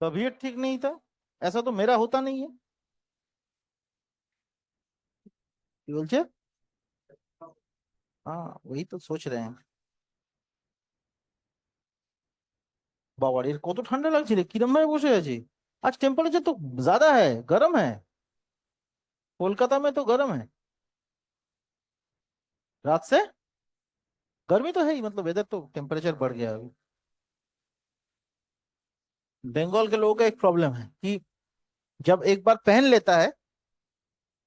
तबीयत ठीक नहीं था? ऐसा तो मेरा होता नहीं है। কি বলছে? वही तो सोच रहे हैं। বাবার এর কত ঠান্ডা লাগছে রে, কিরম ভাবে বসে আছি। आज टेम्परेचर तो ज्यादा है, गर्म है। कोलकाता में तो गर्म है रात से। गर्मी तो है ही, मतलब वेदर तो टेम्परेचर बढ़ गया अभी। बंगाल के लोगों का एक प्रॉब्लम है कि जब एक बार पहन लेता है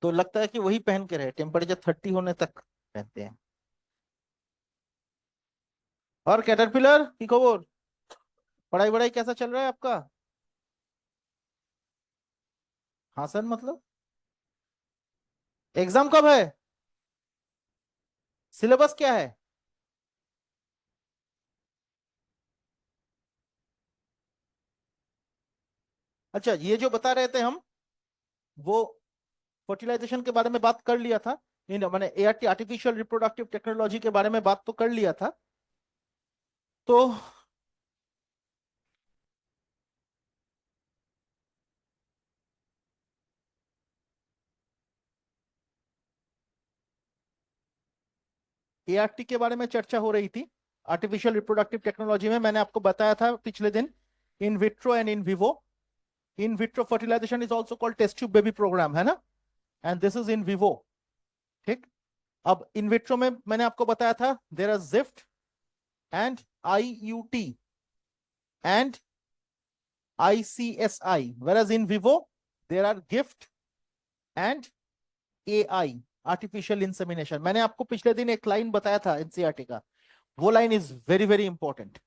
तो लगता है कि वही पहन के रहे, टेम्परेचर 30 होने तक पहनते हैं। और कैटरपिलर की खबर, पढ़ाई वढ़ाई कैसा चल रहा है आपका? हाँ सर, मतलब एग्जाम कब है? सिलेबस क्या है? अच्छा, ये जो बता रहे थे हम, वो फर्टिलाइजेशन के बारे में बात कर लिया था। इन मैंने एआरटी, आर्टिफिशियल रिप्रोडक्टिव टेक्नोलॉजी के बारे में बात तो कर लिया था। तो एआरटी के बारे में चर्चा हो रही थी। आर्टिफिशियल रिप्रोडक्टिव टेक्नोलॉजी में मैंने आपको बताया था पिछले दिन, in vitro and in vivo. In vitro fertilization is also called test tube baby programme, है ना? And this is in vivo. ठीक। अब इन विट्रो में मैंने आपको बताया था there are GIFT and IUT and ICSI, whereas in vivo there are gift and AI, artificial insemination. मैंने आपको पिछले दिन एक लाइन बताया था एनसीईआरटी का, वो line is very very important.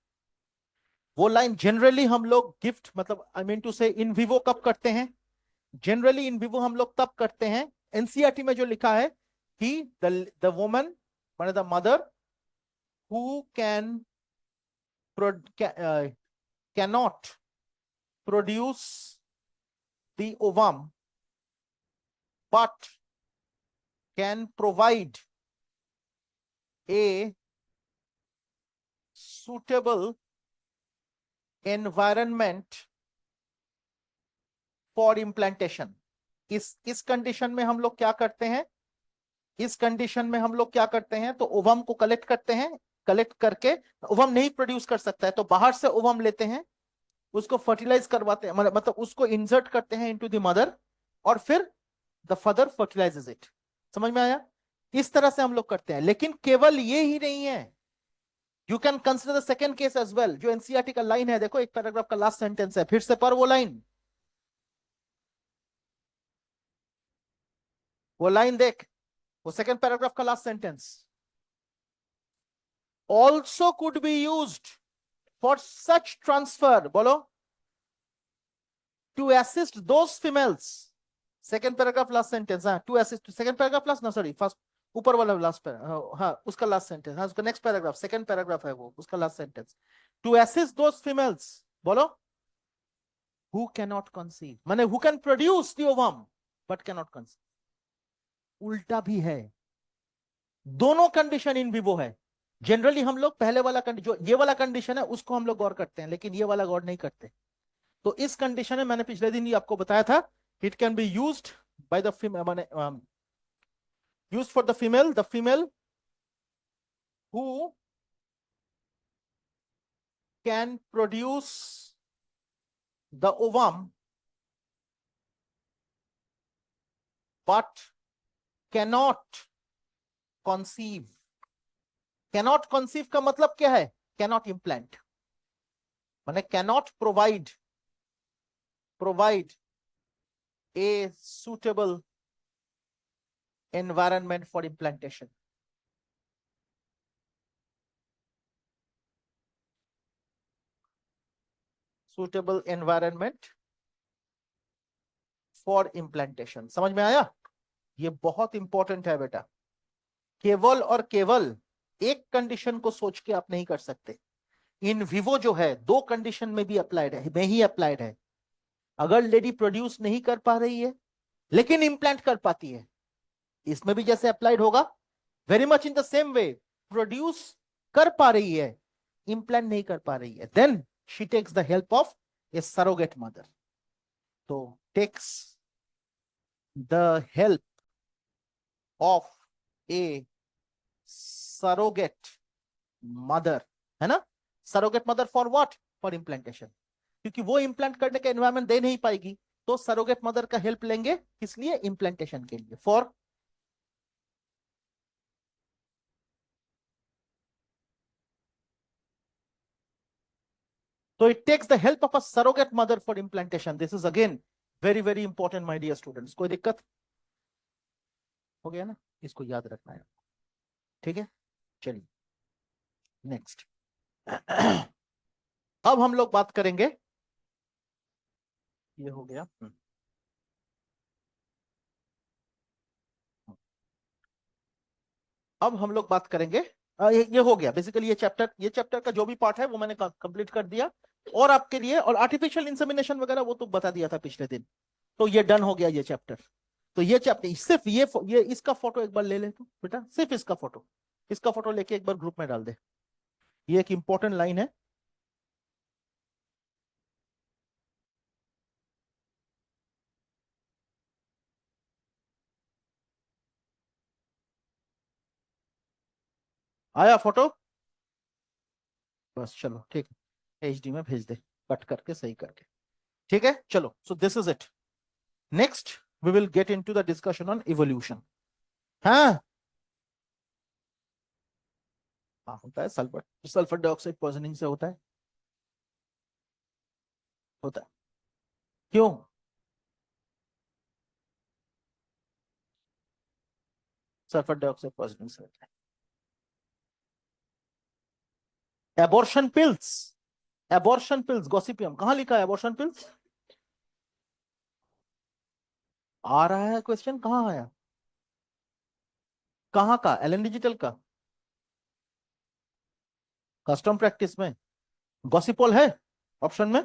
वो लाइन जनरली हम लोग गिफ्ट, मतलब आई मीन टू से इन विवो कब करते हैं? जनरली इन विवो हम लोग तब करते हैं, एनसीईआरटी में जो लिखा है कि द वुमन माने the mother who can cannot produce the ovum but can provide a suitable environment for implantation। इस कंडीशन में हम लोग क्या करते हैं? इस कंडीशन में हम लोग क्या करते हैं, तो ओवम को कलेक्ट करते हैं। कलेक्ट करके, ओवम नहीं प्रोड्यूस कर सकता है तो बाहर से ओवम लेते हैं, उसको फर्टिलाइज करवाते हैं, मतलब उसको इंसर्ट करते हैं इनटू द मदर, और फिर द फादर फर्टिलाइजेज इट। समझ में आया? इस तरह से हम लोग करते हैं। लेकिन केवल ये ही नहीं है, you can consider the second case as well. जो एनसीईआरटी का लाइन है, देखो एक पैराग्राफ का लास्ट सेंटेंस है, फिर से पर वो लाइन, वो लाइन देख, वो सेकेंड पैराग्राफ का last sentence, also could be used for such transfer, बोलो, to assist those females. Second paragraph last sentence, हाँ, to assist, second paragraph last ना, सॉरी फर्स्ट, ऊपर वाला लास्ट पैराग्राफ, हाँ उसका लास्ट सेंटेंस, हाँ उसका नेक्स्ट पैराग्राफ, सेकेंड पैराग्राफ है वो, उसका last sentence, to assist those females, बोलो, हु कैनॉट कंसीव, माने who can produce the ovum but cannot conceive. उल्टा भी है, दोनों कंडीशन इन विवो है। जनरली हम लोग पहले वाला जो ये वाला कंडीशन है उसको हम लोग गौर करते हैं, लेकिन ये वाला गौर नहीं करते। तो इस कंडीशन में मैंने पिछले दिन ही आपको बताया था, it can be used by the female, माने used for the female who can produce the ovum but cannot conceive. Cannot conceive का मतलब क्या है? कैनॉट इम्प्लांट, माने cannot provide a suitable environment for implantation। suitable environment for implantation। समझ में आया? ये बहुत इंपॉर्टेंट है बेटा। केवल और केवल एक कंडीशन को सोच के आप नहीं कर सकते। इन विवो जो है दो कंडीशन में भी अप्लाइड है, में ही अप्लाइड है। अगर लेडी प्रोड्यूस नहीं कर पा रही है लेकिन इंप्लांट कर पाती है, इसमें भी जैसे अप्लाइड होगा, very much in the same way. Produce कर पा रही है, इंप्लांट नहीं कर पा रही है, then she takes the help of a surrogate mother, तो takes the help of a surrogate mother, है ना, surrogate mother for what, for implantation, क्योंकि वो इम्प्लांट करने का एनवायरमेंट दे नहीं पाएगी, तो सरोगेट मदर का हेल्प लेंगे, किस लिए, इम्प्लांटेशन के लिए, फॉर, तो it takes the help of a surrogate mother for implantation. This is again very very important my dear students. कोई दिक्कत हो गया ना, इसको याद रखना है, ठीक है। चलिए नेक्स्ट। अब हम लोग बात करेंगे, ये हो गया। अब हम लोग बात करेंगे, ये हो गया बेसिकली, ये चैप्टर का जो भी पार्ट है वो मैंने कंप्लीट कर दिया, और आपके लिए, और आर्टिफिशियल इंसेमिनेशन वगैरह वो तो बता दिया था पिछले दिन, तो ये डन हो गया ये चैप्टर। तो ये चैप्टर सिर्फ ये इसका फोटो एक बार ले ले तू बेटा, सिर्फ इसका फोटो लेके एक बार ग्रुप में डाल दे, ये एक इंपॉर्टेंट लाइन है। आया फोटो, बस चलो ठीक है, एचडी में भेज दे, कट करके सही करके, ठीक है। चलो, so this is it. Next we will get into the discussion on evolution. हाँ, हाँ होता है, सल्फर सल्फर डाइऑक्साइड पॉइजनिंग से होता है, होता है। क्यों, सल्फर डाइऑक्साइड पॉइजनिंग से होता है। Abortion pills, abortion pills Gossypium, कहां लिखा है एबॉर्शन पिल्स, आ रहा है क्वेश्चन, कहां आया, कहां का, एलन डिजिटल का, कस्टम प्रैक्टिस में, गॉसिपॉल है ऑप्शन में,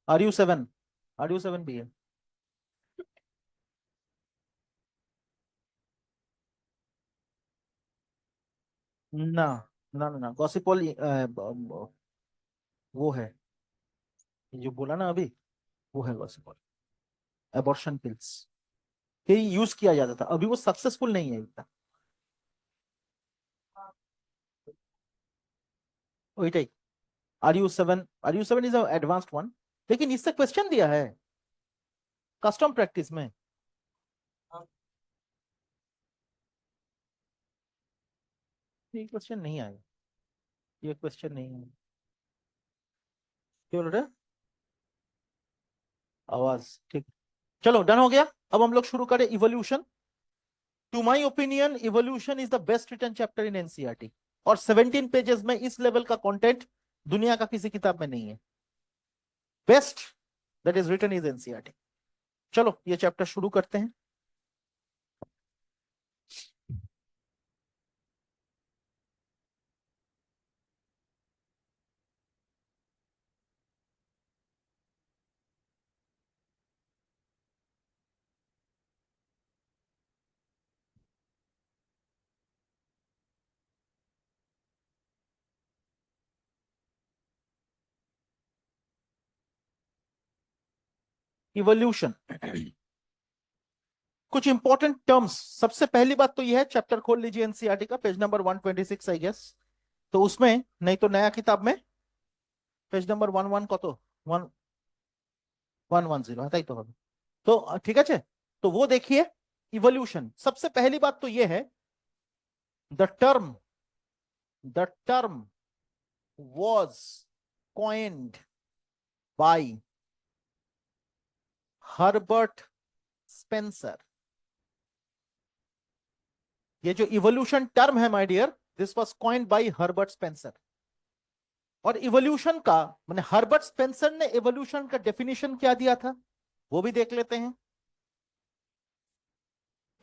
RU7, RU7 भी है। ना ना ना, गॉसिपॉल वो है, ये जो बोला ना अभी, वो है गॉसिपॉल, एबॉर्शन पिल्स, ये यूज किया जाता था, अभी वो सक्सेसफुल नहीं है इतना, वही, RU7 इज एडवांस्ड वन, लेकिन इससे क्वेश्चन दिया है कस्टम प्रैक्टिस में, ये क्वेश्चन नहीं आया, ये क्वेश्चन नहीं है, क्यों बोल रहे, आवाज ठीक, चलो डन हो गया। अब हम लोग शुरू करें evolution. To my opinion evolution is the best written chapter in NCERT, और 17 पेजेस में इस लेवल का कंटेंट दुनिया का किसी किताब में नहीं है, best that is written is NCERT. चलो ये चैप्टर शुरू करते हैं। इवोल्यूशन, कुछ इंपॉर्टेंट टर्म्स, सबसे पहली बात तो यह है, चैप्टर खोल लीजिए एनसीईआरटी का, पेज नंबर 126 आई गेस, तो उसमें, नहीं तो नया किताब में पेज नंबर 11 को, तो 1110 है, तो होगा। तो ठीक है, तो वो देखिए, इवोल्यूशन, सबसे पहली बात तो ये है, the term was coined by Herbert Spencer। ये जो इवोल्यूशन टर्म है my dear, this was coined by Herbert Spencer. और इवोल्यूशन का मैंने, हर्बर्ट स्पेंसर ने इवोल्यूशन का डेफिनेशन क्या दिया था वो भी देख लेते हैं।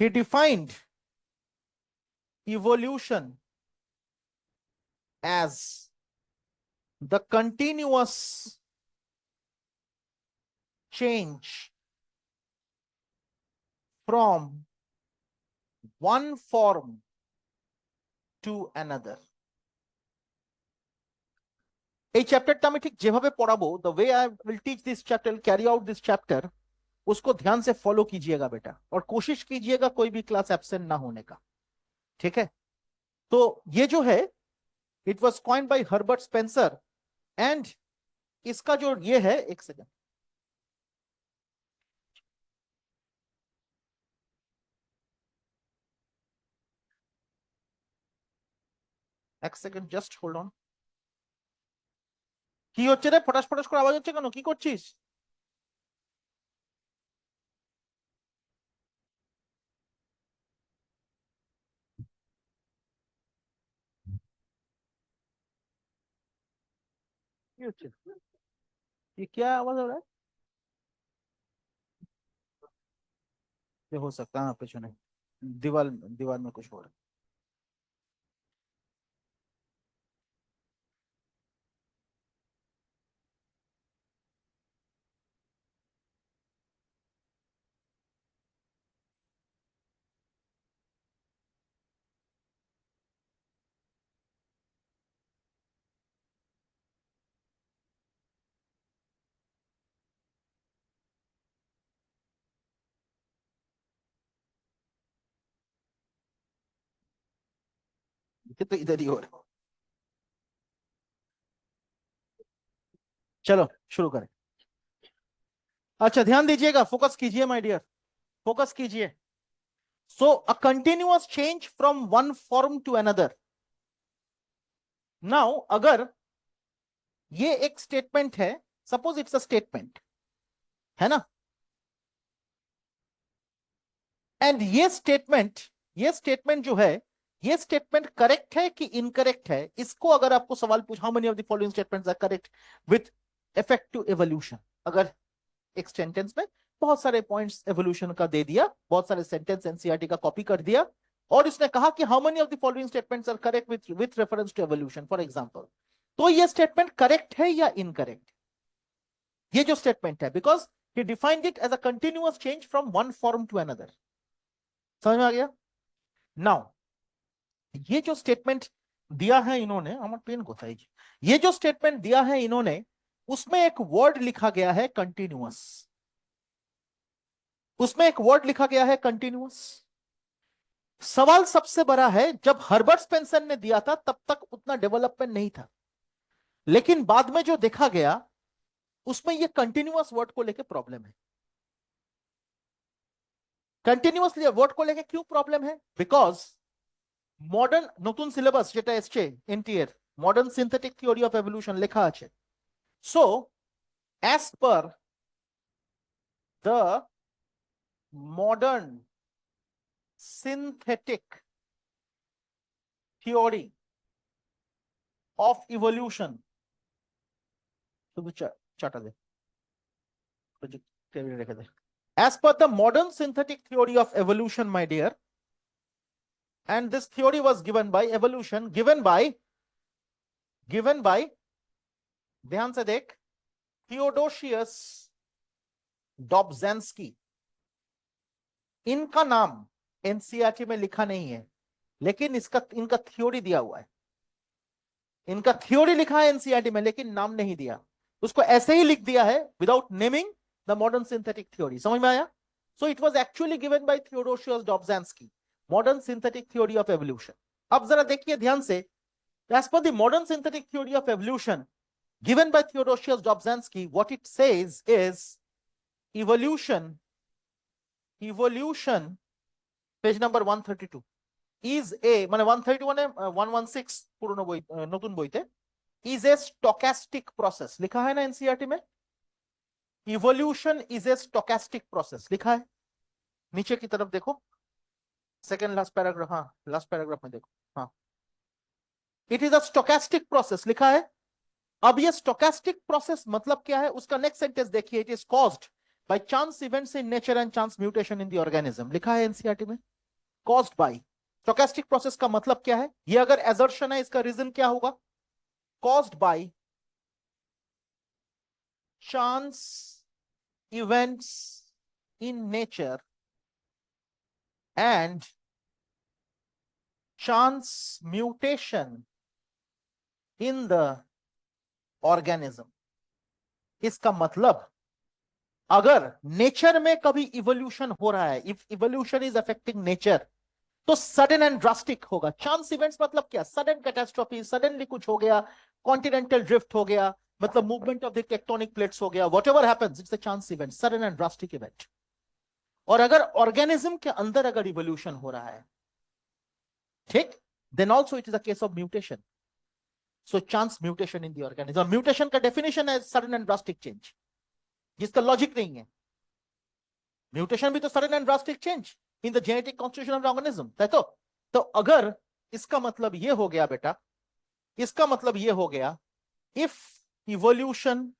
He defined evolution as the continuous change from one form to another। এই চ্যাপ্টারটা আমি ঠিক যেভাবে পড়াবো, the way I will teach this chapter, carry out this chapter, उसको ध्यान से फॉलो कीजिएगा बेटा, और कोशिश कीजिएगा कोई भी क्लास एब्सेंट ना होने का, ठीक है। तो ये जो है, it was coined by Herbert Spencer, and इसका जो ये है, एक सेकेंड, এক সেকেন্ড, জাস্ট হোল্ড অন। কি হচ্ছে রে, ফটাস ফটাস করে আওয়াজ হচ্ছে কেন, কি করছিস? কি হচ্ছে? ये क्या आवाज हो रहा है? ये हो सकता है, हाँ, पेছনে दीवार, दीवार में कुछ हो रहा है, ये तो इधर ही हो रहा है। चलो शुरू करें। अच्छा ध्यान दीजिएगा, फोकस कीजिए माय डियर, फोकस कीजिए। So a continuous change from one form to another. Now अगर ये एक स्टेटमेंट है, सपोज इट्स अ स्टेटमेंट, है ना, एंड ये स्टेटमेंट जो है, ये स्टेटमेंट करेक्ट है कि इनकरेक्ट है, इसको अगर आपको सवाल पूछा, how many of the following statements are correct with effect to evolution, अगर एक सेंटेंस में बहुत सारे पॉइंट्स एवोल्यूशन का दे दिया, बहुत सारे सेंटेंस एनसीईआरटी का कॉपी कर दिया, और इसने कहा कि how many of the following statements are correct with reference to evolution for example, तो ये स्टेटमेंट करेक्ट है या इनकरेक्ट? ये जो स्टेटमेंट है, because he defined it as a continuous change from one form to another. समझ में आ गया? नाउ ये जो स्टेटमेंट दिया है इन्होंने, हमारे पेन को था ये जो स्टेटमेंट दिया है इन्होंने, उसमें एक वर्ड लिखा गया है कंटिन्यूअस, उसमें एक वर्ड लिखा गया है कंटिन्यूअस। सवाल सबसे बड़ा है, जब हर्बर्ट स्पेंसर ने दिया था तब तक उतना डेवलपमेंट नहीं था, लेकिन बाद में जो देखा गया उसमें ये कंटिन्यूअस वर्ड को लेके प्रॉब्लम है। कंटिन्यूअस वर्ड को लेके क्यों प्रॉब्लम है? बिकॉज মডার্ন নতুন সিলেবাস যেটা এসছে এনটিএর, modern synthetic theory of evolution লেখা আছে। So as per the modern synthetic theory of evolution, শুধু চাটা দে, টেবিলে রেখে দে। As per the modern synthetic theory of evolution, my dear, and this theory was given by evolution, given by ध्यान से देख, थियोडोशियस डॉब्ज़ान्स्की। इनका नाम एनसीईआरटी में लिखा नहीं है, लेकिन इनका थ्योरी दिया हुआ है, इनका थ्योरी लिखा है एनसीईआरटी में, लेकिन नाम नहीं दिया, उसको ऐसे ही लिख दिया है without naming the modern synthetic theory. समझ में आया? So it was actually given by Theodosius Dobzhansky, modern synthetic theory of evolution. अब जरा देखिए ध्यान से, as per the modern synthetic theory of evolution given by Theodosius Dobzhansky, what it says is evolution, page number 132 is a, মানে 131 এ 116 পুরনো বই, নতুন বইতে is a stochastic process लिखा है ना एनसीईआरटी में, evolution is a stochastic process लिखा है, नीचे की तरफ देखो, सेकंड लास्ट पैराग्राफ, हाँ लास्ट पैराग्राफ में देखो, हाँ it is a stochastic process लिखा है। अब ये स्टोकेस्टिक प्रोसेस मतलब क्या है, उसका नेक्स्ट सेंटेंस देखिए, it is caused by chance events in nature and chance mutation in the organism, लिखा है एनसीईआरटी में, कॉज्ड बाय। स्टोकेस्टिक प्रोसेस का मतलब क्या है, ये अगर एजर्शन है, इसका रीजन क्या होगा, caused by chance events in nature and chance mutation in the organism, लिखा है एनसीईआरटी में, caused by chance events in nature and chance mutation in the organism, लिखा है एनसीईआरटी में, caused by chance events in nature and chance mutation in the organism. इसका मतलब अगर nature में कभी इवोल्यूशन हो रहा है, if evolution is affecting nature, तो सडन एंड ड्रास्टिक होगा। चांस इवेंट्स मतलब क्या? सडन कैटास्ट्रोफी, सडनली कुछ हो गया, कॉन्टिनेंटल ड्रिफ्ट हो गया, मतलब movement of the tectonic plates हो गया, whatever happens it's a chance event, sudden and drastic event. और अगर ऑर्गेनिज्म के अंदर अगर इवोल्यूशन हो रहा है, ठीक, then also it is a case of mutation. So chance mutation in the organism. Mutation का डेफिनेशन है सडन एंड ड्रास्टिक चेंज, जिसका लॉजिक नहीं है। म्यूटेशन भी तो sudden and drastic change in the genetic constitution of organism है। तो अगर इसका मतलब ये हो गया बेटा, इसका मतलब ये हो गया, if evolution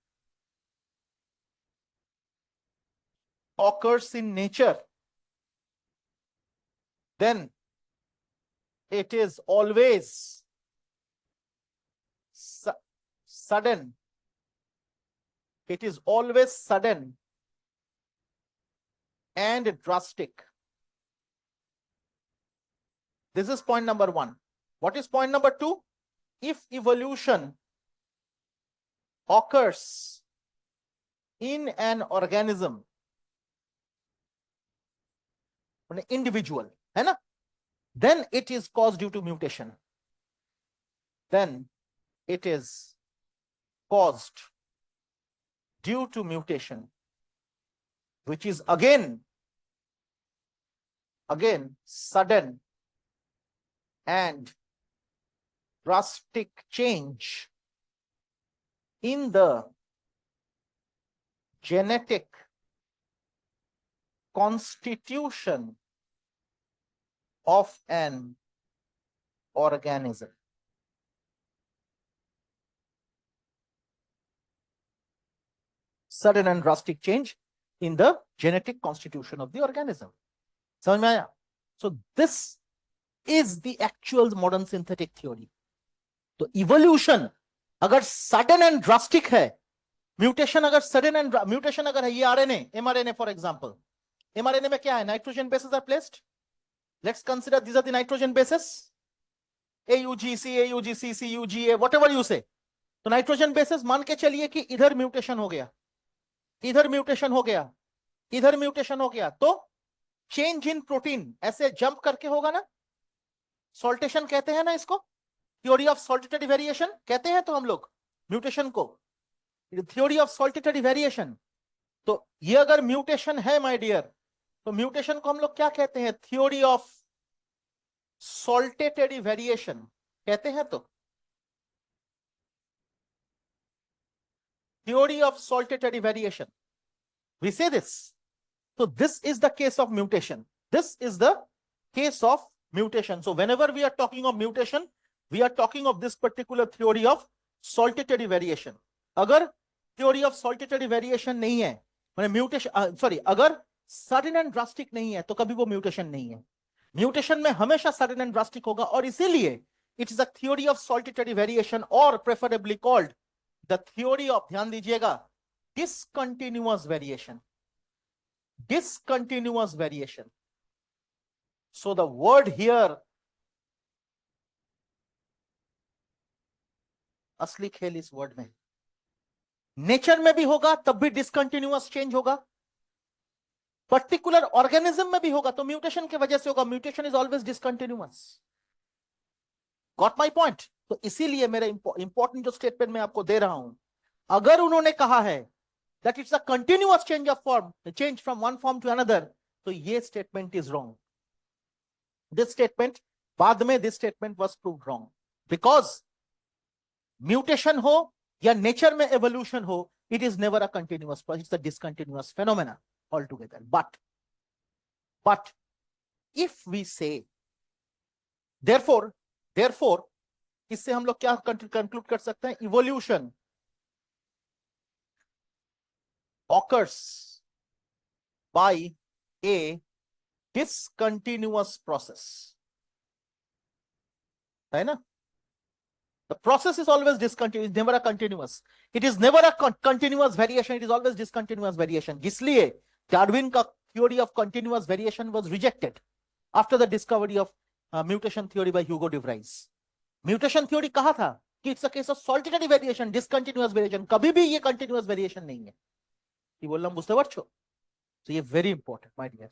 occurs in nature, then it is always sudden. It is always sudden and drastic. This is point number one. What is point number two? If evolution occurs in an organism, an individual, है ना, then it is caused due to mutation. Then it is caused due to mutation, which is again sudden and drastic change in the genetic constitution of an organism. Sudden and drastic change in the genetic constitution of the organism. समझ में आया? So this is the actual modern synthetic theory. तो evolution अगर sudden and drastic है, mutation अगर sudden and mutation अगर है, ये RNA mRNA for example, mRNA में क्या है? Nitrogen bases are placed. Let's consider these are the nitrogen bases, AUGC, AUGC, CUGA, whatever you say. तो नाइट्रोजन बेसेस मान के चलिए कि इधर म्यूटेशन हो गया, इधर म्यूटेशन हो गया, इधर म्यूटेशन हो गया, तो चेंज इन प्रोटीन ऐसे जंप करके होगा ना, सॉल्टेशन कहते हैं ना इसको, थ्योरी ऑफ सॉल्टेटरी वेरिएशन कहते हैं तो हम लोग म्यूटेशन को, थ्योरी ऑफ सॉल्टेटरी वेरिएशन। तो ये अगर म्यूटेशन है माय डियर, तो म्यूटेशन को हम लोग क्या कहते हैं? थ्योरी ऑफ सॉल्टेटरी वेरिएशन कहते हैं। तो theory of saltatory variation, we say this. तो this is the case of mutation, this is the case of mutation. So whenever we are talking of mutation, we are talking of this particular theory of saltatory variation. अगर theory of saltatory variation नहीं है, माने mutation sorry, अगर sudden and drastic नहीं है, तो कभी वो म्यूटेशन नहीं है। म्यूटेशन में हमेशा सडन एंड ड्रास्टिक होगा, और इसीलिए it is a theory of saltatory variation, और preferably called the theory of, ध्यान दीजिएगा, discontinuous variation, discontinuous variation. So the word here, असली खेल इस वर्ड में, नेचर में भी होगा तब भी डिसकंटिन्यूअस चेंज होगा, पर्टिकुलर ऑर्गेनिज्म में भी होगा तो म्यूटेशन की वजह से होगा। Mutation is always discontinuous. Got my point? तो इसीलिए मेरा इंपॉर्टेंट जो स्टेटमेंट मैं आपको दे रहा हूं, अगर उन्होंने कहा है that it's a continuous change of form, the change from one form to another, तो ये statement is wrong. This statement, बाद में this statement was proved wrong, because mutation हो या nature में evolution हो, it is never a continuous process, it's a discontinuous phenomena altogether. But if we say, therefore इससे हम लोग क्या conclude कर सकते हैं? Evolution occurs by a discontinuous process, है ना? The process is always discontinuous, never a continuous. It is never a continuous variation, it is always discontinuous variation. इसलिए डार्विन का theory of continuous variation was rejected after the discovery of mutation theory by Hugo de Vries. Mutation theory कहा था? कि it's a case of saltatory variation, discontinuous variation, कभी भी ये continuous variation नहीं है। ये बोलना बुझते पारछो? तो ये वेरी इंपॉर्टेंट माय डियर।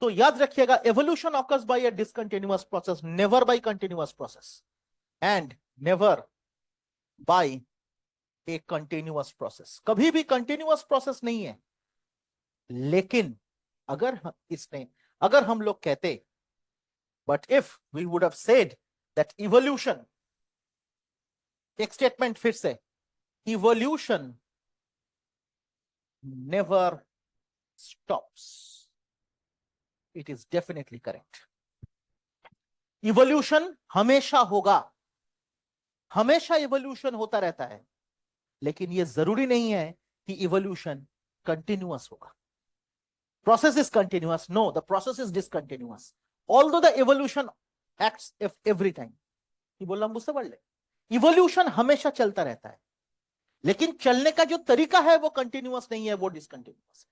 तो याद रखिएगा, evolution occurs by a discontinuous process, never by continuous process, and never by a continuous process. कभी भी कंटिन्यूअस प्रोसेस नहीं है। लेकिन अगर हम लोग कहते, but if we would have said that evolution, एक स्टेटमेंट फिर से, evolution never stops, it is definitely correct. Evolution हमेशा होगा, हमेशा इवोल्यूशन होता रहता है, लेकिन यह जरूरी नहीं है कि इवोल्यूशन कंटिन्यूअस होगा। Process is continuous. No, the process is discontinuous. Although the evolution acts every time. ये बोलना मुझसे पढ़ ले। इवोल्यूशन हमेशा चलता रहता है, लेकिन चलने का जो तरीका है वो कंटिन्यूअस नहीं है, वो डिसकंटिन्यूअस है।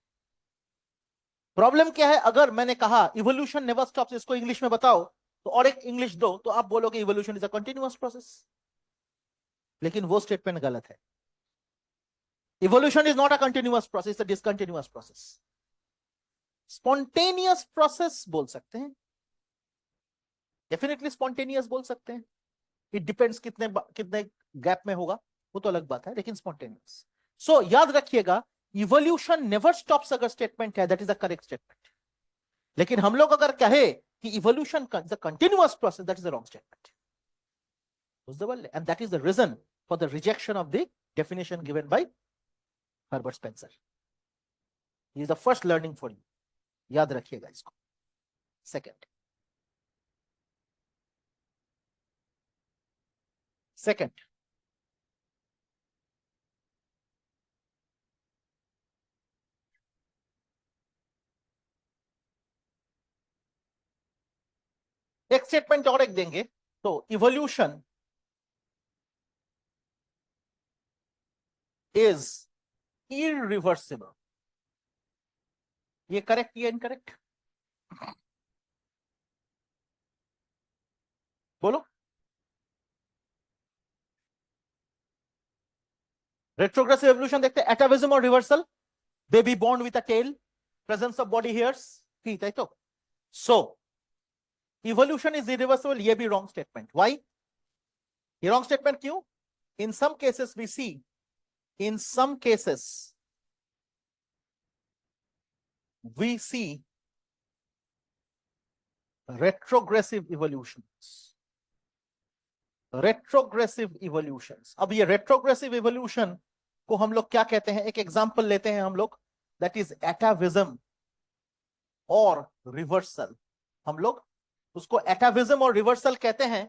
प्रॉब्लम क्या है, अगर मैंने कहा इवोल्यूशन नेवर स्टॉप्स, इसको इंग्लिश में बताओ, तो और एक इंग्लिश दो, तो आप बोलोगे evolution is a continuous process, लेकिन वो स्टेटमेंट गलत है। Evolution is not a continuous process, it's a discontinuous process. Spontaneous process बोल सकते हैं, डेफिनेटली स्पॉन्टेनियस बोल सकते हैं। इट डिपेंड्स कितने कितने गैप में होगा, वो तो अलग बात है, लेकिन स्पॉन्टेनियस। सो याद रखिएगा, इवोल्यूशन नेवर स्टॉप्स अगर स्टेटमेंट है, that is the correct statement. लेकिन हम लोग अगर कहे कि evolution is a continuous process, that is the wrong statement. And that is the reason for the rejection of the definition given by Herbert Spencer. Is the first learning for you, याद रखिएगा इसको। Second, एक statement और एक देंगे, तो evolution is irreversible. ये correct या इनकरेक्ट? बोलो। रेट्रोग्रेसिव एवोल्यूशन देखते हैं, एटाविज्म और reversal, baby born with a tail, presence of body hairs, ठीक है। तो सो इवोल्यूशन इज इरिवर्सिबल, ये भी रॉन्ग स्टेटमेंट। व्हाई? ये रॉन्ग स्टेटमेंट क्यों? In some cases we see, in some cases we see retrogressive evolutions, retrogressive evolutions। अब ये retrogressive evolution को हम लोग क्या कहते हैं, एक एग्जांपल लेते हैं हम लोग, दैट इज एटाविज्म और रिवर्सल। हम लोग उसको एटाविज्म और रिवर्सल कहते हैं,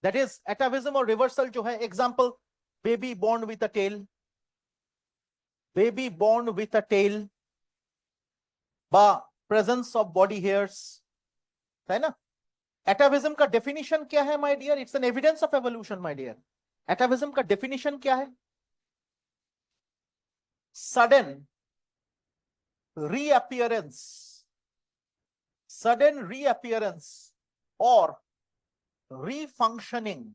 दैट इज एटाविज्म और रिवर्सल जो है, example, baby born with a tail, baby born with a tail बा प्रेजेंस ऑफ बॉडी हेयर्स, है ना। एटाविज्म का डेफिनेशन क्या है my dear? It's an evidence of evolution my dear. Atavism का डेफिनेशन क्या है? सडन रीअपियरेंस, सडन रीअपियरेंस और रीफंक्शनिंग,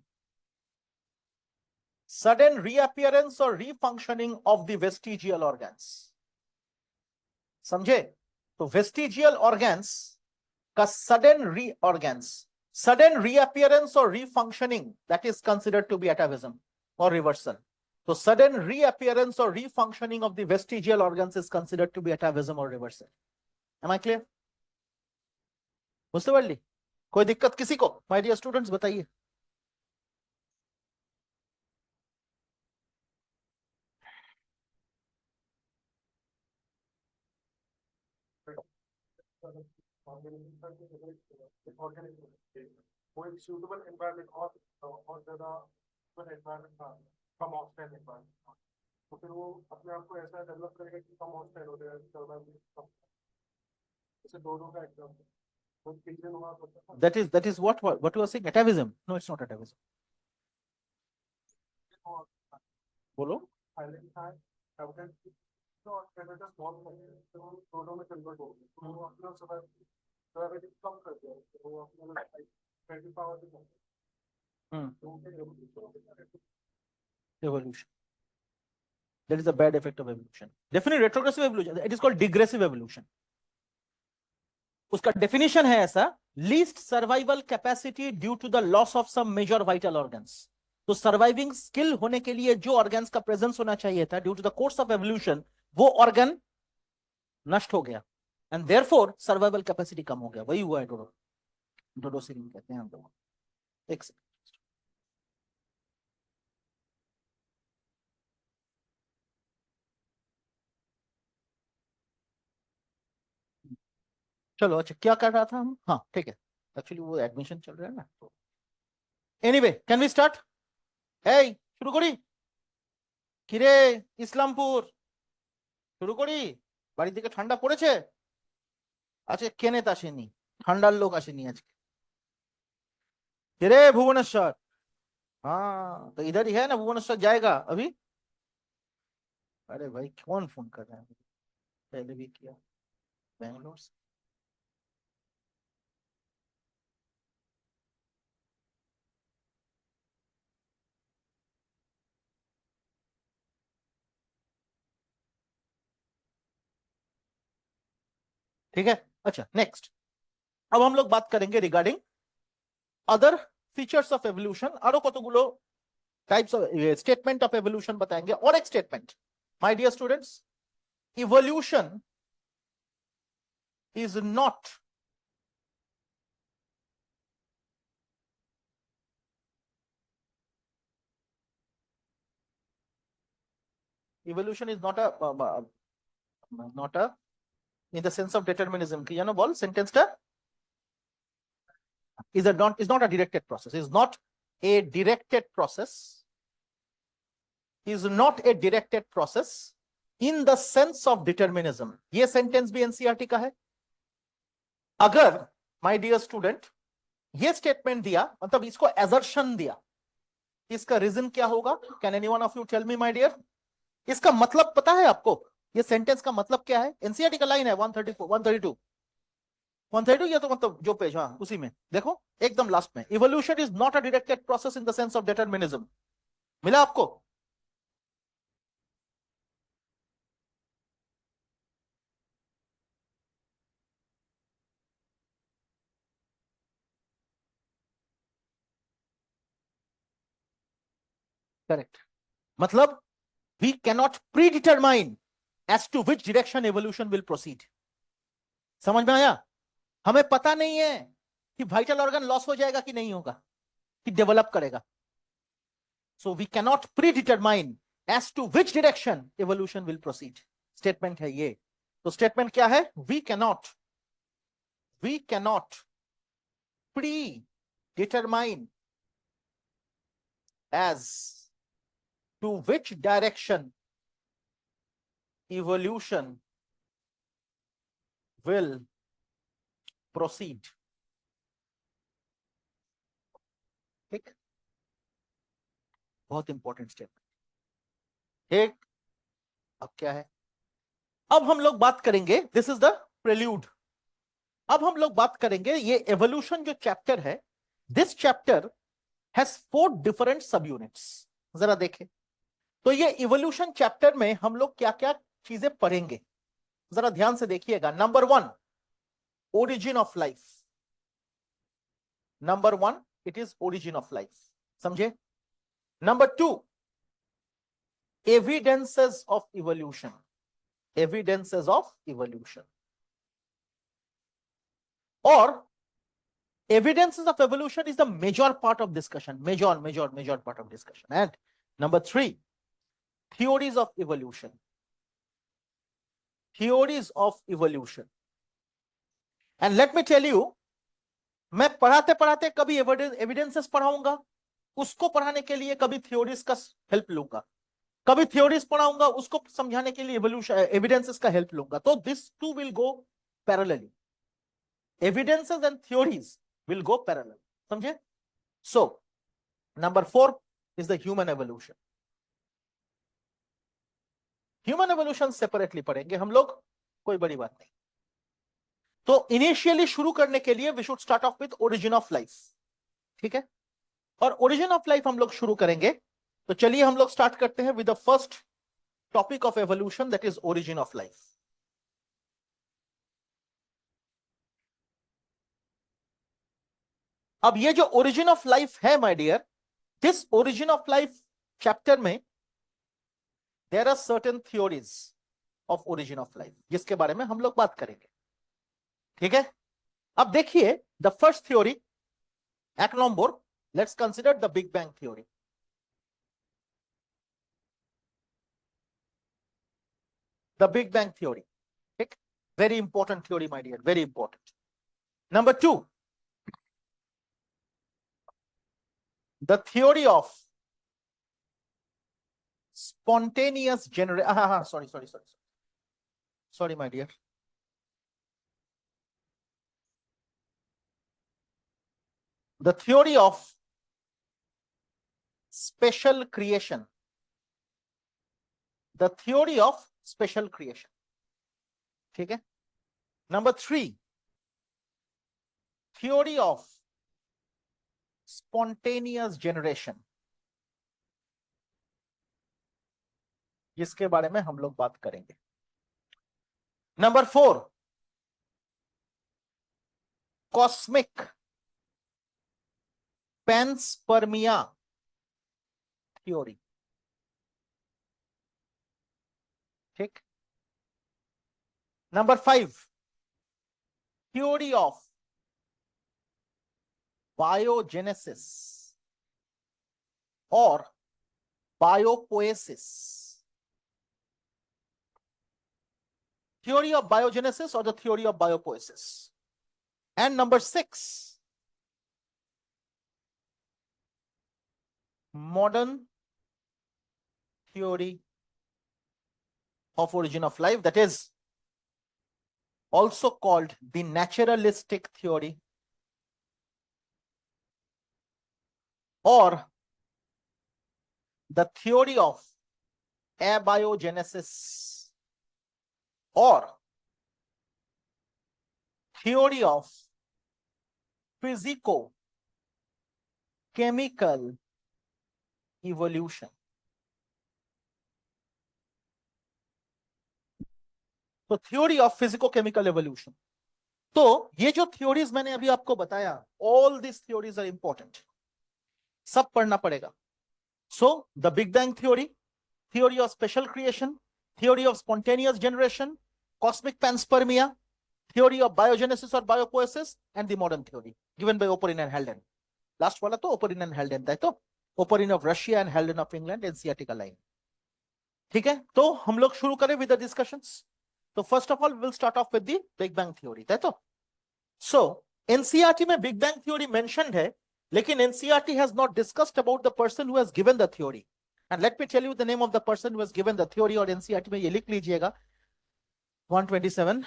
सडन रीअपियरेंस और refunctioning of the vestigial organs. समझे? तो वेस्टिजियल ऑर्गन्स का सडन रीअपियरेंस और refunctioning, that is considered to be atavism और रिवर्सल। तो सडन रीअपियरेंस और refunctioning of the vestigial organs is considered to be atavism और reversal. M I clear? मुझसे कोई दिक्कत किसी को? माय डियर स्टूडेंट्स बताइए। वो एक suitable environment और ज्यादा environment था, कम hostile environment था, तो फिर वो अपने आप को ऐसा डेवलप करेगा कि कम hostile हो जाएगा, survival जैसे दोनों का एग्जाम्पल वो पिछले हुआ होता That is what you are saying, atavism? No, it's not atavism. था बोलो। Thailand था evidence तो Canada small country तो दोनों में कन्वर्ट हो गए, तो वो अपना सर्वाइवल कम कर दिया, तो वो अपना 20 पावर से हम्म। तो evolution. That is a bad effect of evolution. Definitely retrogressive evolution. It is called digressive evolution. उसका definition है ऐसा, least survival capacity due to the loss of some major vital organs. तो surviving skill होने के लिए जो organs का presence होना चाहिए था, due to the course of evolution, वो organ नष्ट हो गया, and therefore survival capacity कम हो गया. वही हुआ है डोडोसिन कहते हैं हम लोग. एक सेकंड. चलो अच्छा, क्या कर रहा था हम? हाँ ठीक है, एक्चुअली वो एडमिशन चल रहा है ना. Anyway, can we start? এই শুরু করি? কিরে ইসলামপুর, শুরু করি? বাড়ির দিকে ঠান্ডা পড়েছে? আজকে কেনেত আসেনি, ঠান্ডার লোক আসেনি আজকে. কিরে भुवनेश्वर? हाँ तो इधर ही है ना, भुवनेश्वर जाएगा अभी? अरे भाई कौन फोन कर रहा है? पहले भी किया बैंगलोर से. ठीक है, अच्छा नेक्स्ट. अब हम लोग बात करेंगे regarding other features of evolution. आरो कतगुलो types of statement of evolution बताएंगे. और एक statement, my dear students, evolution is not evolution is not a in the sense of determinism ki jano bol sentence ta is not a directed process, is not a directed process, is not a directed process in the sense of determinism. ये sentence भी NCERT का है. अगर my dear student ये statement दिया, मतलब इसको assertion दिया, इसका reason क्या होगा? Can any one of you tell me my dear? इसका मतलब पता है आपको? ये सेंटेंस का मतलब क्या है? एनसीईआरटी का लाइन है 134 132 132, ये तो मतलब जो पेज, हाँ उसी में देखो एकदम लास्ट में, evolution is not a directed process in the sense of determinism. मिला आपको? करेक्ट. मतलब we cannot predetermine as to which direction evolution will proceed. समझ में आया? हमें पता नहीं है कि वाइटल ऑर्गन लॉस हो जाएगा कि नहीं होगा, कि डेवलप करेगा. So we cannot predetermine as to which direction evolution will proceed. Statement है ये. तो स्टेटमेंट क्या है? We cannot predetermine as to which direction evolution will proceed. ठीक, बहुत इंपॉर्टेंट स्टेटमेंट. ठीक, अब क्या है? अब हम लोग बात करेंगे, दिस इज द प्रेल्यूड. अब हम लोग बात करेंगे ये एवोल्यूशन जो चैप्टर है, दिस चैप्टर हैज 4 डिफरेंट सब यूनिट्स. जरा देखें तो ये इवोल्यूशन चैप्टर में हम लोग क्या क्या चीजें पढ़ेंगे, जरा ध्यान से देखिएगा. Number 1, origin of life. Number 1, it is origin of life. समझे? Number 2, evidences of evolution. Evidences of evolution. और evidences of evolution is the major part of discussion, major part of discussion. And number 3, theories of evolution. Theories of evolution. And let me tell you, मैं पढ़ाते पढ़ाते कभी evidences पढ़ाऊंगा, उसको पढ़ाने के लिए कभी थ्योरीज का हेल्प लूंगा, कभी थ्योरीज पढ़ाऊंगा, उसको समझाने के लिए एवोल्यूशन एविडेंसेस का हेल्प लूंगा. तो this two will go parallelly. Evidences and theories will go parallel. समझे? So, number 4 is the human evolution. Human evolution separately पढ़ेंगे हम लोग, कोई बड़ी बात नहीं. तो इनिशियली शुरू करने के लिए we should start off with origin of life. ठीक है? और origin of life हम लोग शुरू करेंगे तो चलिए हम लोग स्टार्ट करते हैं with the first topic of evolution, that is origin of life. अब ये जो ओरिजिन ऑफ लाइफ है my dear, this origin of life chapter में there are certain theories of origin of life जिसके बारे में हम लोग बात करेंगे। ठीक है, अब देखिए द फर्स्ट थ्योरी, एक number, let's consider the big bang theory. The big bang theory, ठीक, very important theory my dear, very important. Number two, the theory of spontaneous generation. Sorry, my dear. The theory of special creation. The theory of special creation. ठीक है. Number three, theory of spontaneous generation, जिसके बारे में हम लोग बात करेंगे। Number four, cosmic panspermia theory. ठीक। Number five, theory of biogenesis और biopoiesis. Theory of biogenesis or the theory of biopoiesis. And number six, modern theory of origin of life, that is also called the naturalistic theory or the theory of abiogenesis or theory of physico-chemical evolution. तो theory of physico-chemical evolution. तो ये जो theories मैंने अभी आपको बताया, all this theories are important, सब पढ़ना पड़ेगा। So the big bang theory, theory of special creation, theory of spontaneous generation, cosmic panspermia, theory of biogenesis or biopoiesis, and the modern theory given by Oparin and Haldane. Last वाला तो Oparin and Haldane था, तो Oparin of Russia and Haldane of England, NCERT का line. ठीक है, तो हम लोग शुरू करें with the discussions। तो first of all will start of with the big bang theory, है तो। सो एनसीईआरटी में बिग बैंग थ्योरी मेंशन्ड है, लेकिन NCERT has not discussed about the person who has given the theory. And let me tell you the name of the person who has given the theory, और NCERT में ये लिख लीजिएगा 127,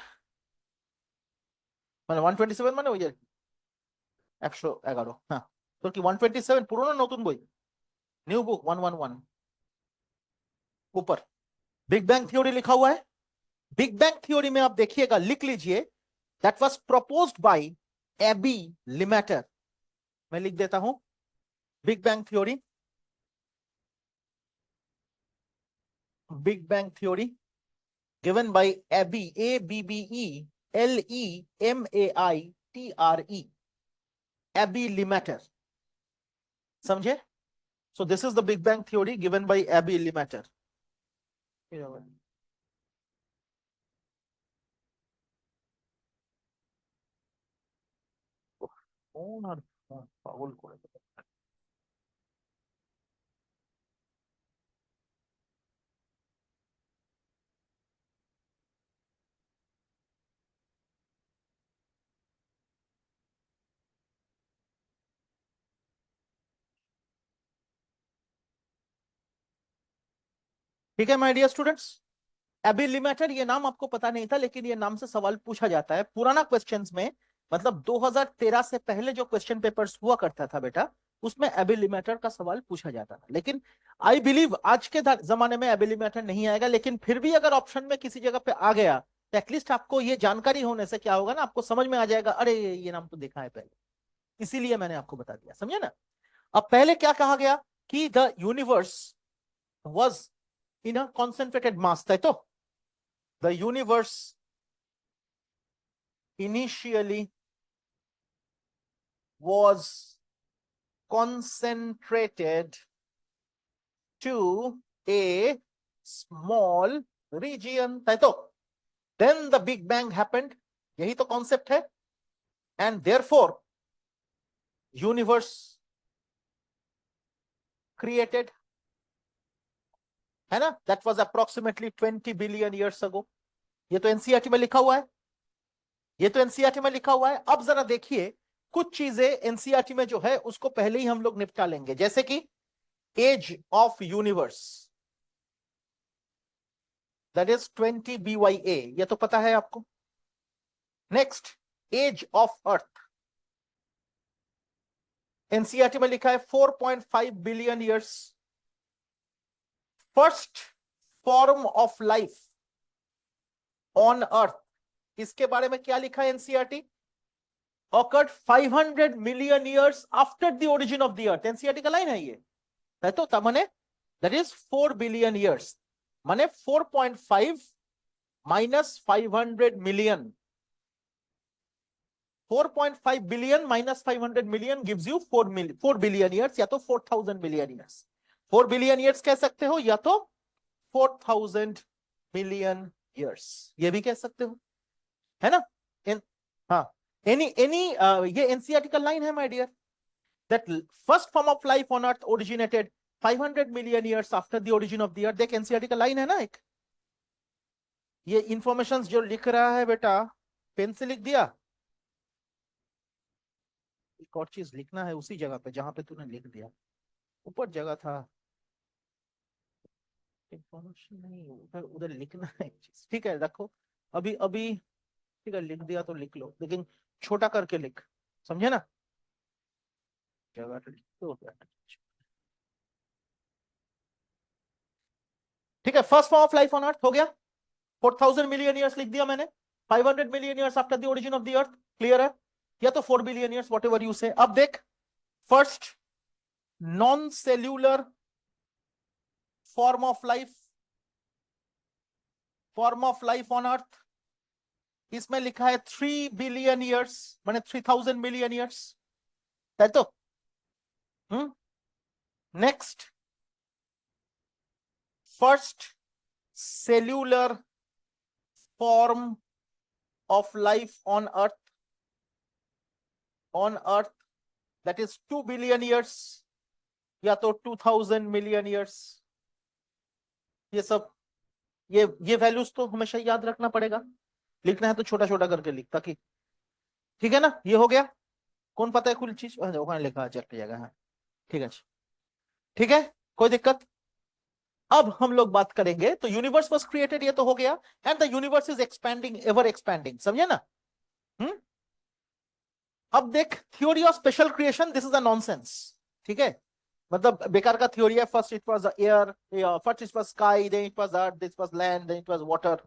মানে 127 মানে ওই 111, হ্যাঁ তো কি 127 পুরনো নতুন বই, নিউ বুক 111, ऊपर बिग बैंग थ्योरी लिखा हुआ है। बिग बैंग थ्योरी में आप देखिएगा, लिख लीजिए, that was proposed by Abbe Lemaitre. मैं लिख देता हूं, big bang theory, big bang theory given by Abbe, ABBELEMAITRE, Abbe Lemaitre. समझे? So this is the big bang theory given by Abbe Lemaitre. পাগল করে দেবে। ठीक है my dear students, Abbe Lemaitre, ये नाम आपको पता नहीं था, लेकिन ये नाम से सवाल पूछा जाता है पुराना क्वेश्चंस में। मतलब 2013 से पहले जो क्वेश्चन पेपर्स हुआ करता था बेटा, उसमें एबी लिमेटर का सवाल पूछा जाता था। लेकिन आई बिलीव आज के जमाने में एबी लिमेटर नहीं आएगा, लेकिन फिर भी अगर ऑप्शन में किसी जगह पे आ गया तो एटलीस्ट आपको ये जानकारी होने से क्या होगा ना, आपको समझ में आ जाएगा, अरे ये नाम तो देखा है पहले, इसीलिए मैंने आपको बता दिया, समझे ना। अब पहले क्या कहा गया, कि the universe was in a concentrated mass, তাই তো? The universe initially was concentrated to a small region, তাই তো? Then the Big Bang happened, यही तो concept है, and therefore universe created, है ना? That was approximately 20 billion years ago. ये तो एनसीईआरटी में लिखा हुआ है, ये तो एनसीईआरटी में लिखा हुआ है। अब जरा देखिए, कुछ चीजें एनसीईआरटी में जो है उसको पहले ही हम लोग निपटा लेंगे, जैसे कि age of universe, that is 20 BYA, ये तो पता है आपको। Next, age of earth, NCERT में लिखा है 4.5 billion years. First form of life on earth, इसके बारे में क्या लिखा है NCERT? occurred 500 million years after the origin of the earth। NCERT का लाइन है ये, है तो तब माने दैट इज 4 बिलियन ईयर्स, माने 4.5 minus 500 million, 4.5 billion minus 500 million gives you 4 billion years, या तो 4000 मिलियन ईयर्स। 4 बिलियन ईयर्स कह सकते हो, या तो 4000 मिलियन ईयर्स ये भी कह सकते हो, है ना? हाँ, एनी ये एनसीईआरटी का लाइन है my dear, that first form of life on earth originated 500 million years after the origin of the earth. देख एनसीईआरटी का लाइन है ना एक, ये इंफॉर्मेशन जो लिख रहा है बेटा, पेन से लिख दिया, एक और चीज लिखना है उसी जगह पे जहां पे तूने लिख दिया, ऊपर जगह था, इंफॉर्मेशन नहीं, उधर उधर लिखना है एक चीज, ठीक है रखो, अभी अभी ठीक है लिख दिया तो लिख लो, लेकिन छोटा करके लिख, समझे ना? जगह तो लिख दो। ठीक है, first form of life on अर्थ हो गया, 4000 मिलियन ईयर्स लिख दिया मैंने, 500 million years after the origin of the earth, clear है? या तो 4 billion years, what ever you से। अब देख, first non cellular form of life on अर्थ, इसमें लिखा है 3 बिलियन ईयर्स, माने 3000 मिलियन ईयर्स, है तो? Next, first cellular form of life on earth that is 2 billion years, या तो 2000 मिलियन ईयर्स। ये सब ये वैल्यूज तो हमेशा याद रखना पड़ेगा, लिखना है तो छोटा छोटा करके लिख, ताकि ठीक है ना? ये हो गया, कौन पता है कुल चीज वहां लिखा चल जाएगा, हाँ ठीक है, ठीक है, कोई दिक्कत? अब हम लोग बात करेंगे, तो यूनिवर्स वाज क्रिएटेड, ये तो हो गया, and the universe is expanding, ever expanding, समझे ना? अब देख, theory of special creation, this is a nonsense, ठीक है? मतलब बेकार का थ्योरी है। First it was air, first it was sky, then it was earth, this was land, then it was water,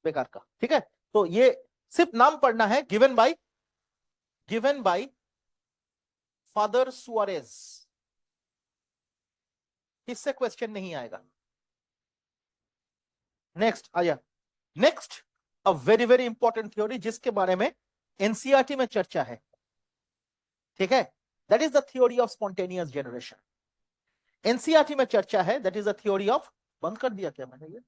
बेकार का, ठीक है? तो ये सिर्फ नाम पढ़ना है, गिवन बाय फादर सुआरेज, इससे क्वेश्चन नहीं आएगा। नेक्स्ट आया, next a very very important theory जिसके बारे में एनसीईआरटी में चर्चा है, ठीक है? That is the theory of spontaneous generation, NCERT में चर्चा है, that is the theory of, बंद कर दिया क्या मैंने ये?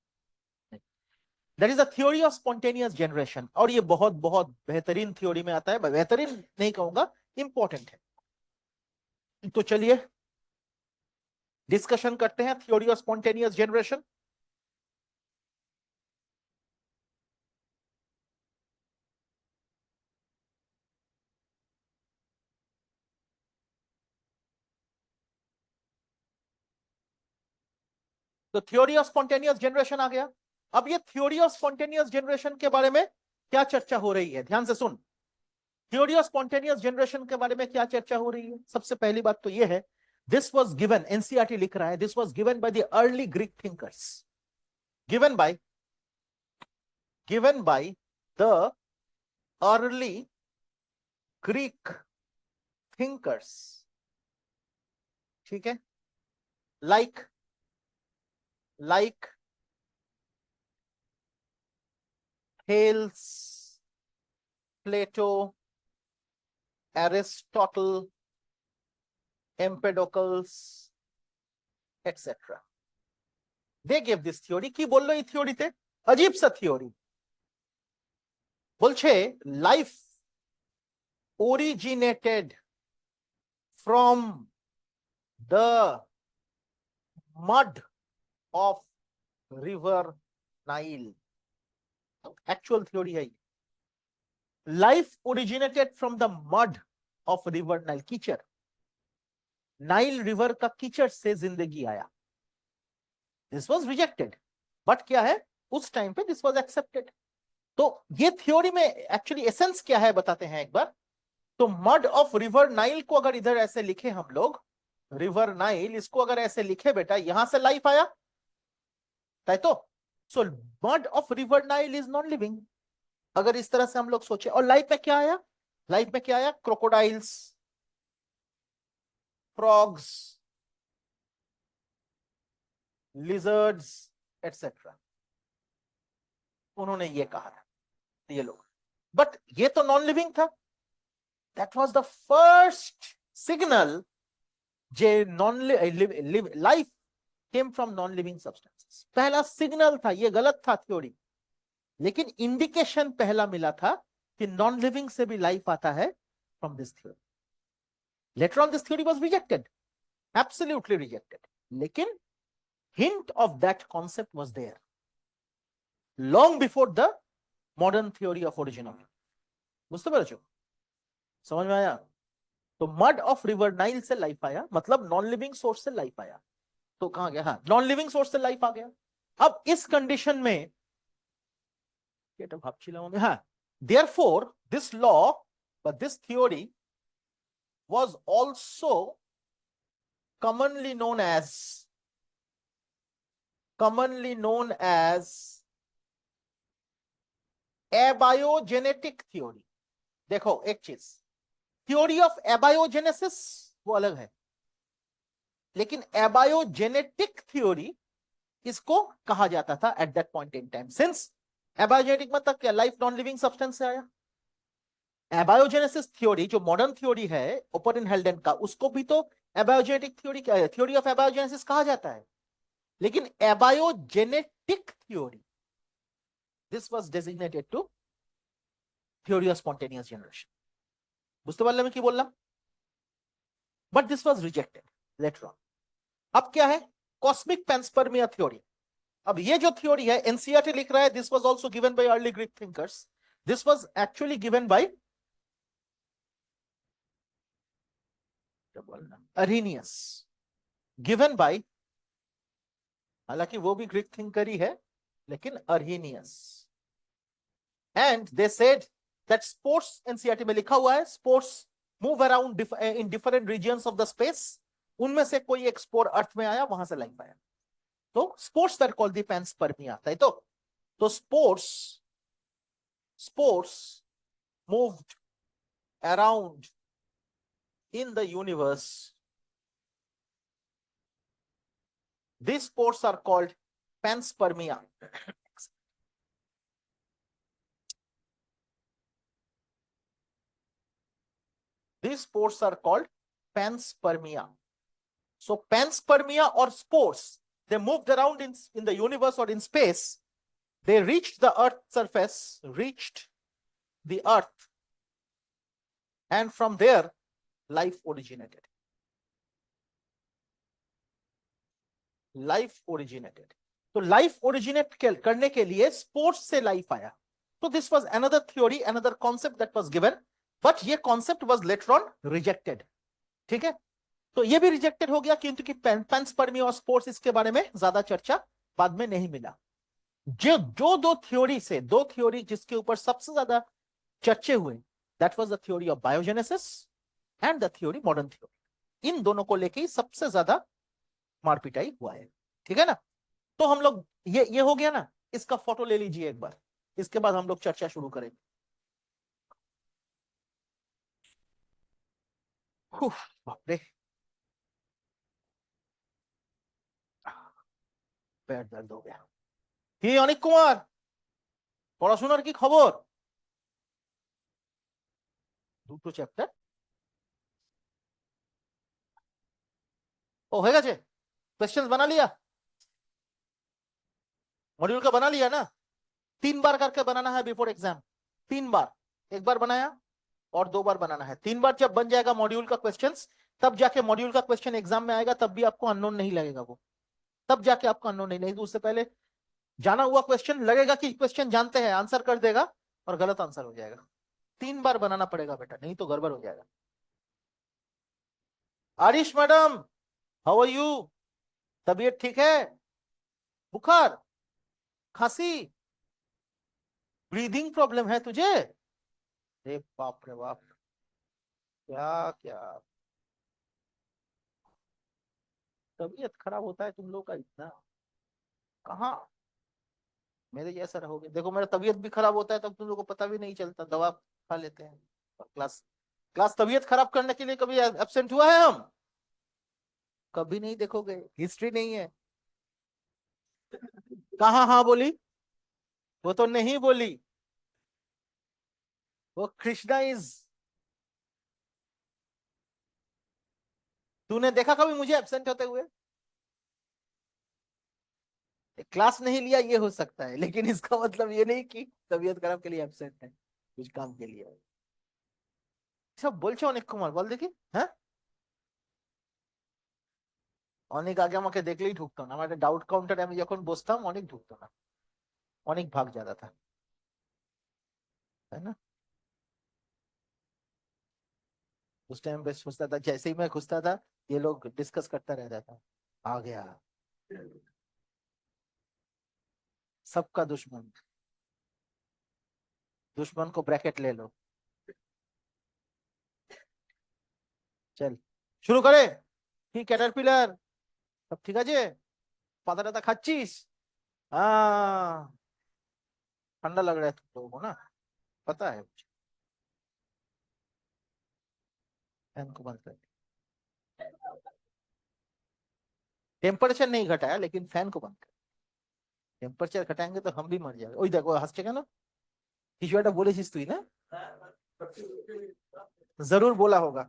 That is the theory of spontaneous generation, और ये बहुत बहुत बेहतरीन थ्योरी में आता है, बेहतरीन नहीं कहूंगा, इंपॉर्टेंट है। तो चलिए डिस्कशन करते हैं थ्योरी ऑफ स्पॉन्टेनियस जनरेशन। तो थ्योरी ऑफ स्पॉन्टेनियस जनरेशन आ गया। अब ये थ्योरी ऑफ स्पॉन्टेनियस जनरेशन के बारे में क्या चर्चा हो रही है, ध्यान से सुन। थ्योरी ऑफ स्पॉन्टेनियस जनरेशन के बारे में क्या चर्चा हो रही है? सबसे पहली बात तो ये है, दिस वाज गिवन, एनसीईआरटी लिख रहा है, this was given by the early Greek thinkers, given by the early Greek thinkers, ठीक है? like Thales, Plato, Aristotle, Empedocles, etc. They gave this theory. কি বললো এই থিওরিতে? अजीब सा থিওরি। বলছে life originated from the mud of river Nile. Actual theory है। Life originated from the mud of river Nile, कीचड़। नाइल रिवर का कीचड़ से जिंदगी आया। दिस वॉज रिजेक्टेड, बट क्या है उस टाइम पे दिस वॉज एक्सेप्टेड। तो ये थ्योरी में एक्चुअली एसेंस क्या है बताते हैं एक बार। तो मड ऑफ रिवर नाइल को अगर इधर ऐसे लिखे हम लोग, रिवर नाइल इसको अगर ऐसे लिखे बेटा, यहां से लाइफ आया है। तो so mud of river Nile is non living, अगर इस तरह से हम लोग सोचे। और लाइफ में क्या आया? लाइफ में क्या आया? Crocodiles, frogs, lizards etcetera. उन्होंने ये कहा था ये लोग, बट ये तो नॉन लिविंग था। That was the first signal J non life came from non living substances. पहला सिग्नल था। ये गलत था थ्योरी, लेकिन इंडिकेशन पहला मिला था कि नॉन लिविंग से भी लाइफ आता है from this theory. Later on this theory was rejected, absolutely rejected, लेकिन hint of that concept was there long before the modern theory of origin of life. बुझते पेरेছো? समझ में आया? तो मड ऑफ रिवर नाइल से life आया, मतलब non living source से लाइफ आया। तो कहां गया? हाँ, नॉन लिविंग सोर्स से लाइफ आ गया। अब इस कंडीशन में हाँ, therefore this law, but this theory was also commonly known as abiogenetic theory. देखो एक चीज, थ्योरी ऑफ एबायोजेनेसिस वो अलग है, लेकिन एबायोजेनेटिक थ्योरी इसको कहा जाता था at that point in time. Since abiogenetic मतलब क्या? लाइफ नॉन लिविंग सब्सटेंस से आया। एबायोजेनेसिस थ्योरी जो मॉडर्न थ्योरी है ओपर इन हेल्डेन का, उसको भी तो एबायोजेनेटिक थ्योरी क्या है, थ्योरी ऑफ एबायोजेनेसिस कहा जाता है। लेकिन एबायोजेनेटिक theory, this was designated to theory of spontaneous generation. बुझते पारले मैं की बोललाम? But this was rejected later on. अब क्या है? Cosmic panspermia theory. अब ये जो थ्योरी है एनसीईआरटी लिख रहा है, this was also given by early Greek thinkers. This was actually given by Arrhenius, given by, हालांकि वो भी ग्रीक थिंकर ही है, लेकिन Arrhenius. And they said that spores, NCERT में लिखा हुआ है, spores move around in different regions of the space. उनमें से कोई एक स्पोर अर्थ में आया, वहां से लाइफ आया। तो स्पोर्ट्स दैट कॉल्ड द पैंस्पर्मिया था। तो sports moved around in the universe. These spores are called panspermia. These spores are called panspermia. So panspermia or spores, they moved around in the universe or in space. They reached the Earth's surface, reached the Earth, and from there life originated. Life originated. तो life originate करने के लिए spores से life आया। तो this was another theory, another concept that was given, but ये concept was later on rejected. ठीक है, तो ये भी रिजेक्टेड हो गया क्योंकि पैंस्पर्मिया और स्पोर्ट्स, इसके बारे में ज्यादा चर्चा बाद में नहीं मिला। जो दो थ्योरी जिसके ऊपर सबसे ज्यादा चर्चे हुए, that was the theory of biogenesis and the theory modern theory. इन दोनों को लेके ही सबसे ज्यादा मारपिटाई हुआ है। ठीक है ना? तो हम लोग ये हो गया ना, इसका फोटो ले लीजिए एक बार, इसके बाद हम लोग चर्चा शुरू करेंगे। बाप रे, পেট দর্দ हो गया কি অনিক কুমার পড়াশোনার কি খবর দুটো চ্যাপ্টার ओ हो गए क्वेश्चंस बना लिया मॉड्यूल का बना लिया ना 3 बार करके बनाना है बिफोर एग्जाम 3 बार एक बार बनाया और 2 बार बनाना है 3 बार जब बन जाएगा मॉड्यूल का क्वेश्चंस तब जाके मॉड्यूल का क्वेश्चन एग्जाम में आएगा तब भी आपको अननोन नहीं लगेगा वो तब जाके आपको अननोन नहीं तो उससे पहले जाना हुआ क्वेश्चन लगेगा कि क्वेश्चन जानते हैं आंसर कर देगा और गलत आंसर हो जाएगा 3 बार बनाना पड़ेगा बेटा नहीं तो गड़बड़ हो जाएगा Aarish madam how are you तबीयत ठीक है बुखार खांसी ब्रीदिंग प्रॉब्लम है तुझे अरे बाप रे बाप क्या क्या तबीयत खराब होता है तुम लोग का इतना कहाँ मेरे जैसा रहोगे देखो मेरा तबीयत भी खराब होता है तब तुम लोग को पता भी नहीं चलता दवा खा लेते हैं और क्लास क्लास तबीयत खराब करने के लिए कभी एब्सेंट हुआ है हम कभी नहीं देखोगे हिस्ट्री नहीं है कहाँ हाँ बोली वो तो नहीं बोली वो कृष्णा इज तूने देखा कभी मुझे एब्सेंट होते हुए क्लास नहीं लिया ये हो सकता है लेकिन इसका मतलब ये नहीं कि तबीयत खराब के लिए एब्सेंट है कुछ काम के लिए সব বলছে অনেক কুমার বল দেখি হ্যাঁ অনেক আগে আমাকে দেখলেই ঢুকতো না আমার একটা ডাউট কাউন্টারে আমি যখন বসতাম অনেক ঢুকতো না অনেক ভাগ ज्यादा था है ना उस टाइम पे सोचता था जैसे ही मैं घुसता था ये लोग डिस्कस करता रहता था आ गया सबका दुश्मन दुश्मन को ब्रैकेट ले लो चल শুরু করে কি ক্যাটারপিলার সব ঠিক আছে পাতা টাতা খাচ্ছিস ठंडा लग रहा है तुम लोगों को ना पता है मुझे फैन को बंद कर टेम्परेचर नहीं घटाया लेकिन फैन को बंद कर टेम्परेचर घटाएंगे तो हम भी मर जाएंगे ওই দেখো হাসছে কেন কিছু একটা বলেছিস তুই না जरूर बोला होगा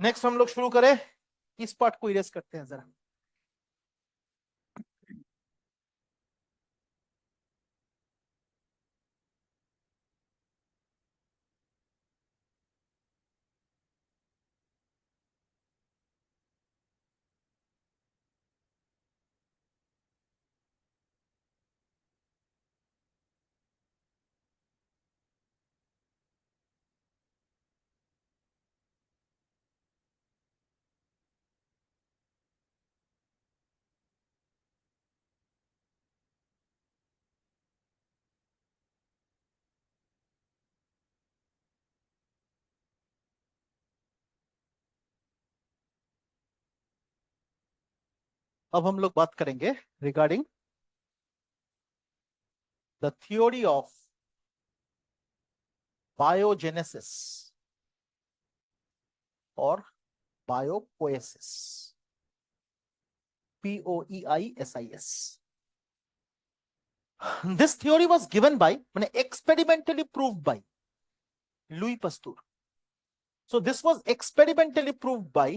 नेक्स्ट हम लोग शुरू करें इस पार्ट को इरेज करते हैं जरा अब हम लोग बात करेंगे regarding the theory of biogenesis और बायोपोएसिस POEISIS this theory was given by experimentally proved by Louis Pasteur so this was experimentally proved by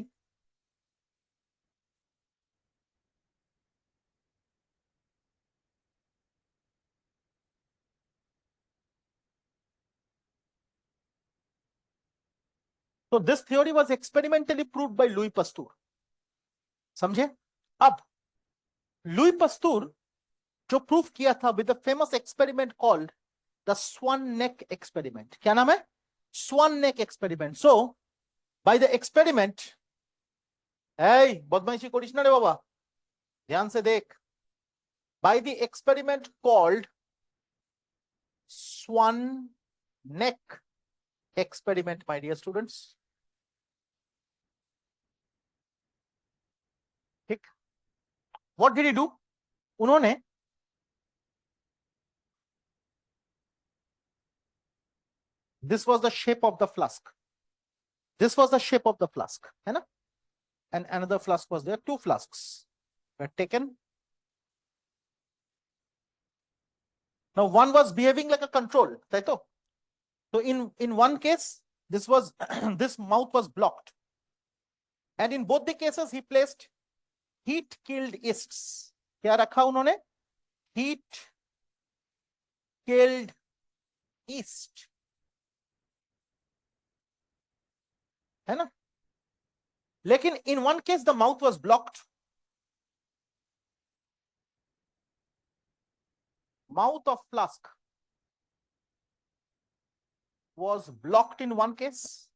so this theory was experimentally proved by Louis Pasteur समझे अब Louis पस्तूर जो proof किया था with the famous experiment called the swan neck experiment क्या नाम है swan neck experiment so by the experiment बदमाइशी करिस ना रे बाबा ध्यान से देख by the experiment called Swan neck experiment, my dear students. ठीक, what did he do? उन्होंने this was the shape of the flask. This was the shape of the flask, है ना? And another flask was there. Two flasks were taken. Now one was behaving like a control, right? So in one case, this was this mouth was blocked, and in both the cases he placed heat killed yeasts. क्या रखा उन्होंने? Heat killed yeast, है ना? लेकिन in one case the mouth was blocked. Mouth of flask was blocked in one case.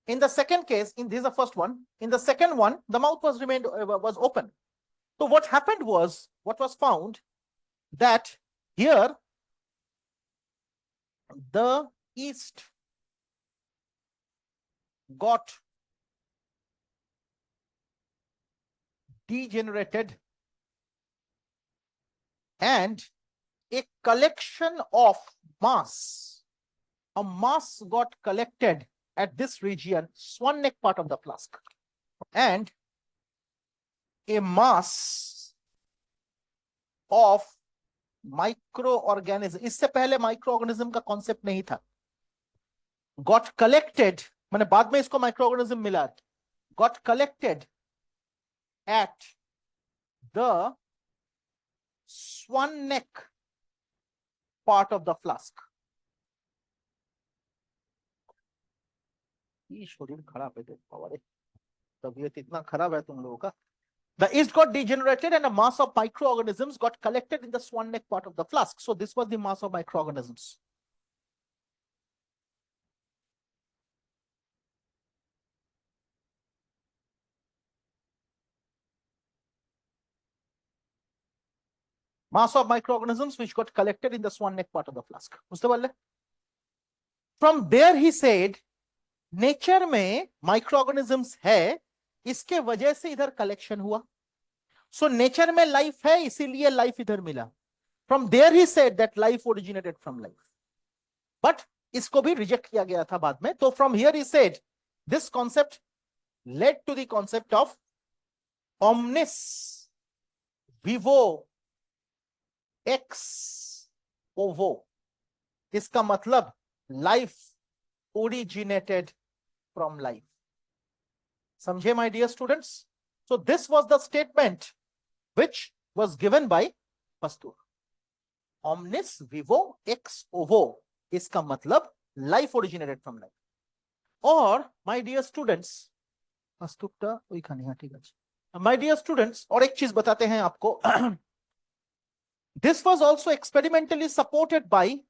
In the second case, this is the first one. In the second one, the mouth was open. So what happened was, what was found, that here the yeast got degenerated and a collection of mass, a mass got collected at this region, swan neck part of the flask, and a mass of microorganism, इससे पहले microorganism का concept नहीं था, got collected, मैंने बाद में इसको microorganism मिला, got collected at the swan neck part of the flask. ये शरीर खराब है, देखो तबीयत इतना खराब है तुम लोगों का. The yeast got degenerated and a mass of microorganisms got collected in the swan neck part of the flask. So this was the mass of microorganisms. Mass of microorganisms which got collected in the swan neck part of the flask. From there he said, nature में microorganisms है, इसके वजह से इधर collection हुआ. So nature में life है, इसीलिए life इधर मिला. From there he said that life originated from life. But इसको भी reject किया गया था बाद में. So from here he said this concept led to the concept of omnis vivo ex ovo. इसका मतलब life originated from life. समझे my dear students? So this was the statement which was given by Pasteur. Omnis vivo ex ovo. इसका मतलब life originated from life. और my dear students, Pasteur वही खानी है, ठीक है. My dear students, और एक चीज बताते हैं आपको. This was also experimentally supported by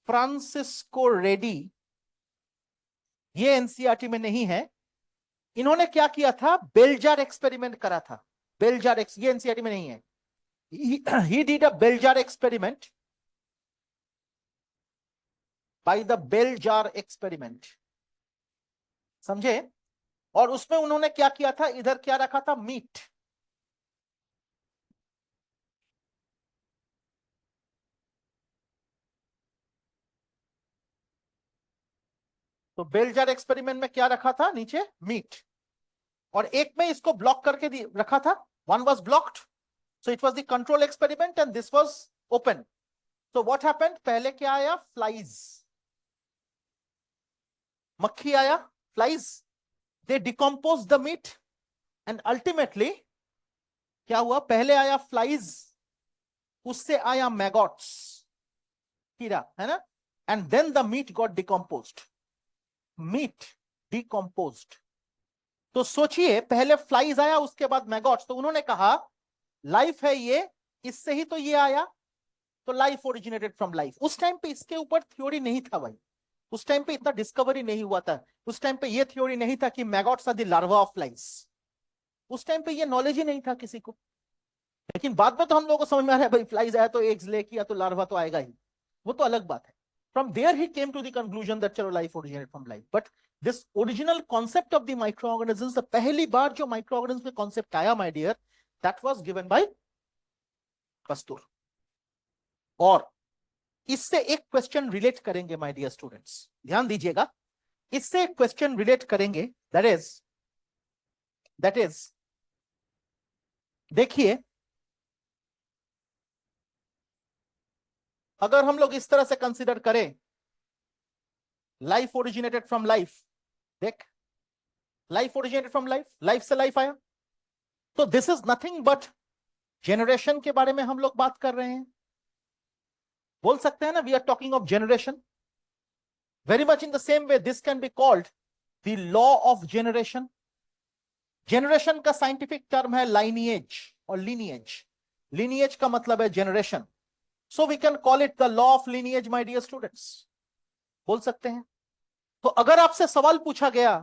Francisco Reddy. ये एनसीईआरटी में नहीं है. इन्होंने क्या किया था? बेलजार एक्सपेरिमेंट करा था. बेलजार ये एनसीईआरटी में नहीं है. He did a Bell-jar experiment by the Bell-jar experiment. समझे? और उसमें उन्होंने क्या किया था? इधर क्या रखा था? मीट. तो बेल-जार एक्सपेरिमेंट में क्या रखा था? नीचे मीट. और एक में इसको ब्लॉक करके रखा था. One was blocked, so it was the control experiment and this was open. तो व्हाट हैपेंड? पहले क्या आया? फ्लाइज. मक्खी आया, flies. They decompose the meat and ultimately क्या हुआ? पहले आया फ्लाइज, उससे आया मैगॉट्स, कीड़ा, है ना? And then the meat got decomposed. Meat decomposed. तो सोचिए, पहले फ्लाइज आया, उसके बाद मैगॉट्स. तो उन्होंने कहा लाइफ है ये, इससे ही तो ये आया, तो लाइफ ओरिजिनेटेड फ्रॉम लाइफ. उस टाइम पे इसके ऊपर थ्योरी नहीं था भाई. उस टाइम पे इतना डिस्कवरी नहीं हुआ था, उस टाइम पे ये थ्योरी नहीं था कि maggots are the larva of flies, उस टाइम पे ये नॉलेज ही नहीं था किसी को। लेकिन बाद में तो हम लोगों को समझ में आ रहा है भाई फ्लाइज आया तो एग्स ले किया तो लार्वा तो आएगा ही, वो तो अलग बात है। From there he came to the conclusion that चलो life originate from life, but this original concept of the micro organisms, पहली बार जो माइक्रो ऑर्गेनिज्म में कॉन्सेप्ट आया my dear, that was given by Pasteur. और इससे एक क्वेश्चन रिलेट करेंगे माय डियर स्टूडेंट्स, ध्यान दीजिएगा, इससे एक क्वेश्चन रिलेट करेंगे, दैट इज देखिए, अगर हम लोग इस तरह से कंसीडर करें लाइफ ओरिजिनेटेड फ्रॉम लाइफ, देख life originated from life, life से लाइफ आया, तो this is nothing but generation के बारे में हम लोग बात कर रहे हैं, बोल सकते हैं ना, we are talking of generation. Very much in the same way this can be called the law of generation. Generation का साइंटिफिक टर्म है लाइनिएज और लीनिएज, लीनिएज का मतलब है generation, so we can call it the law of lineage my dear students, बोल सकते हैं। तो अगर आपसे सवाल पूछा गया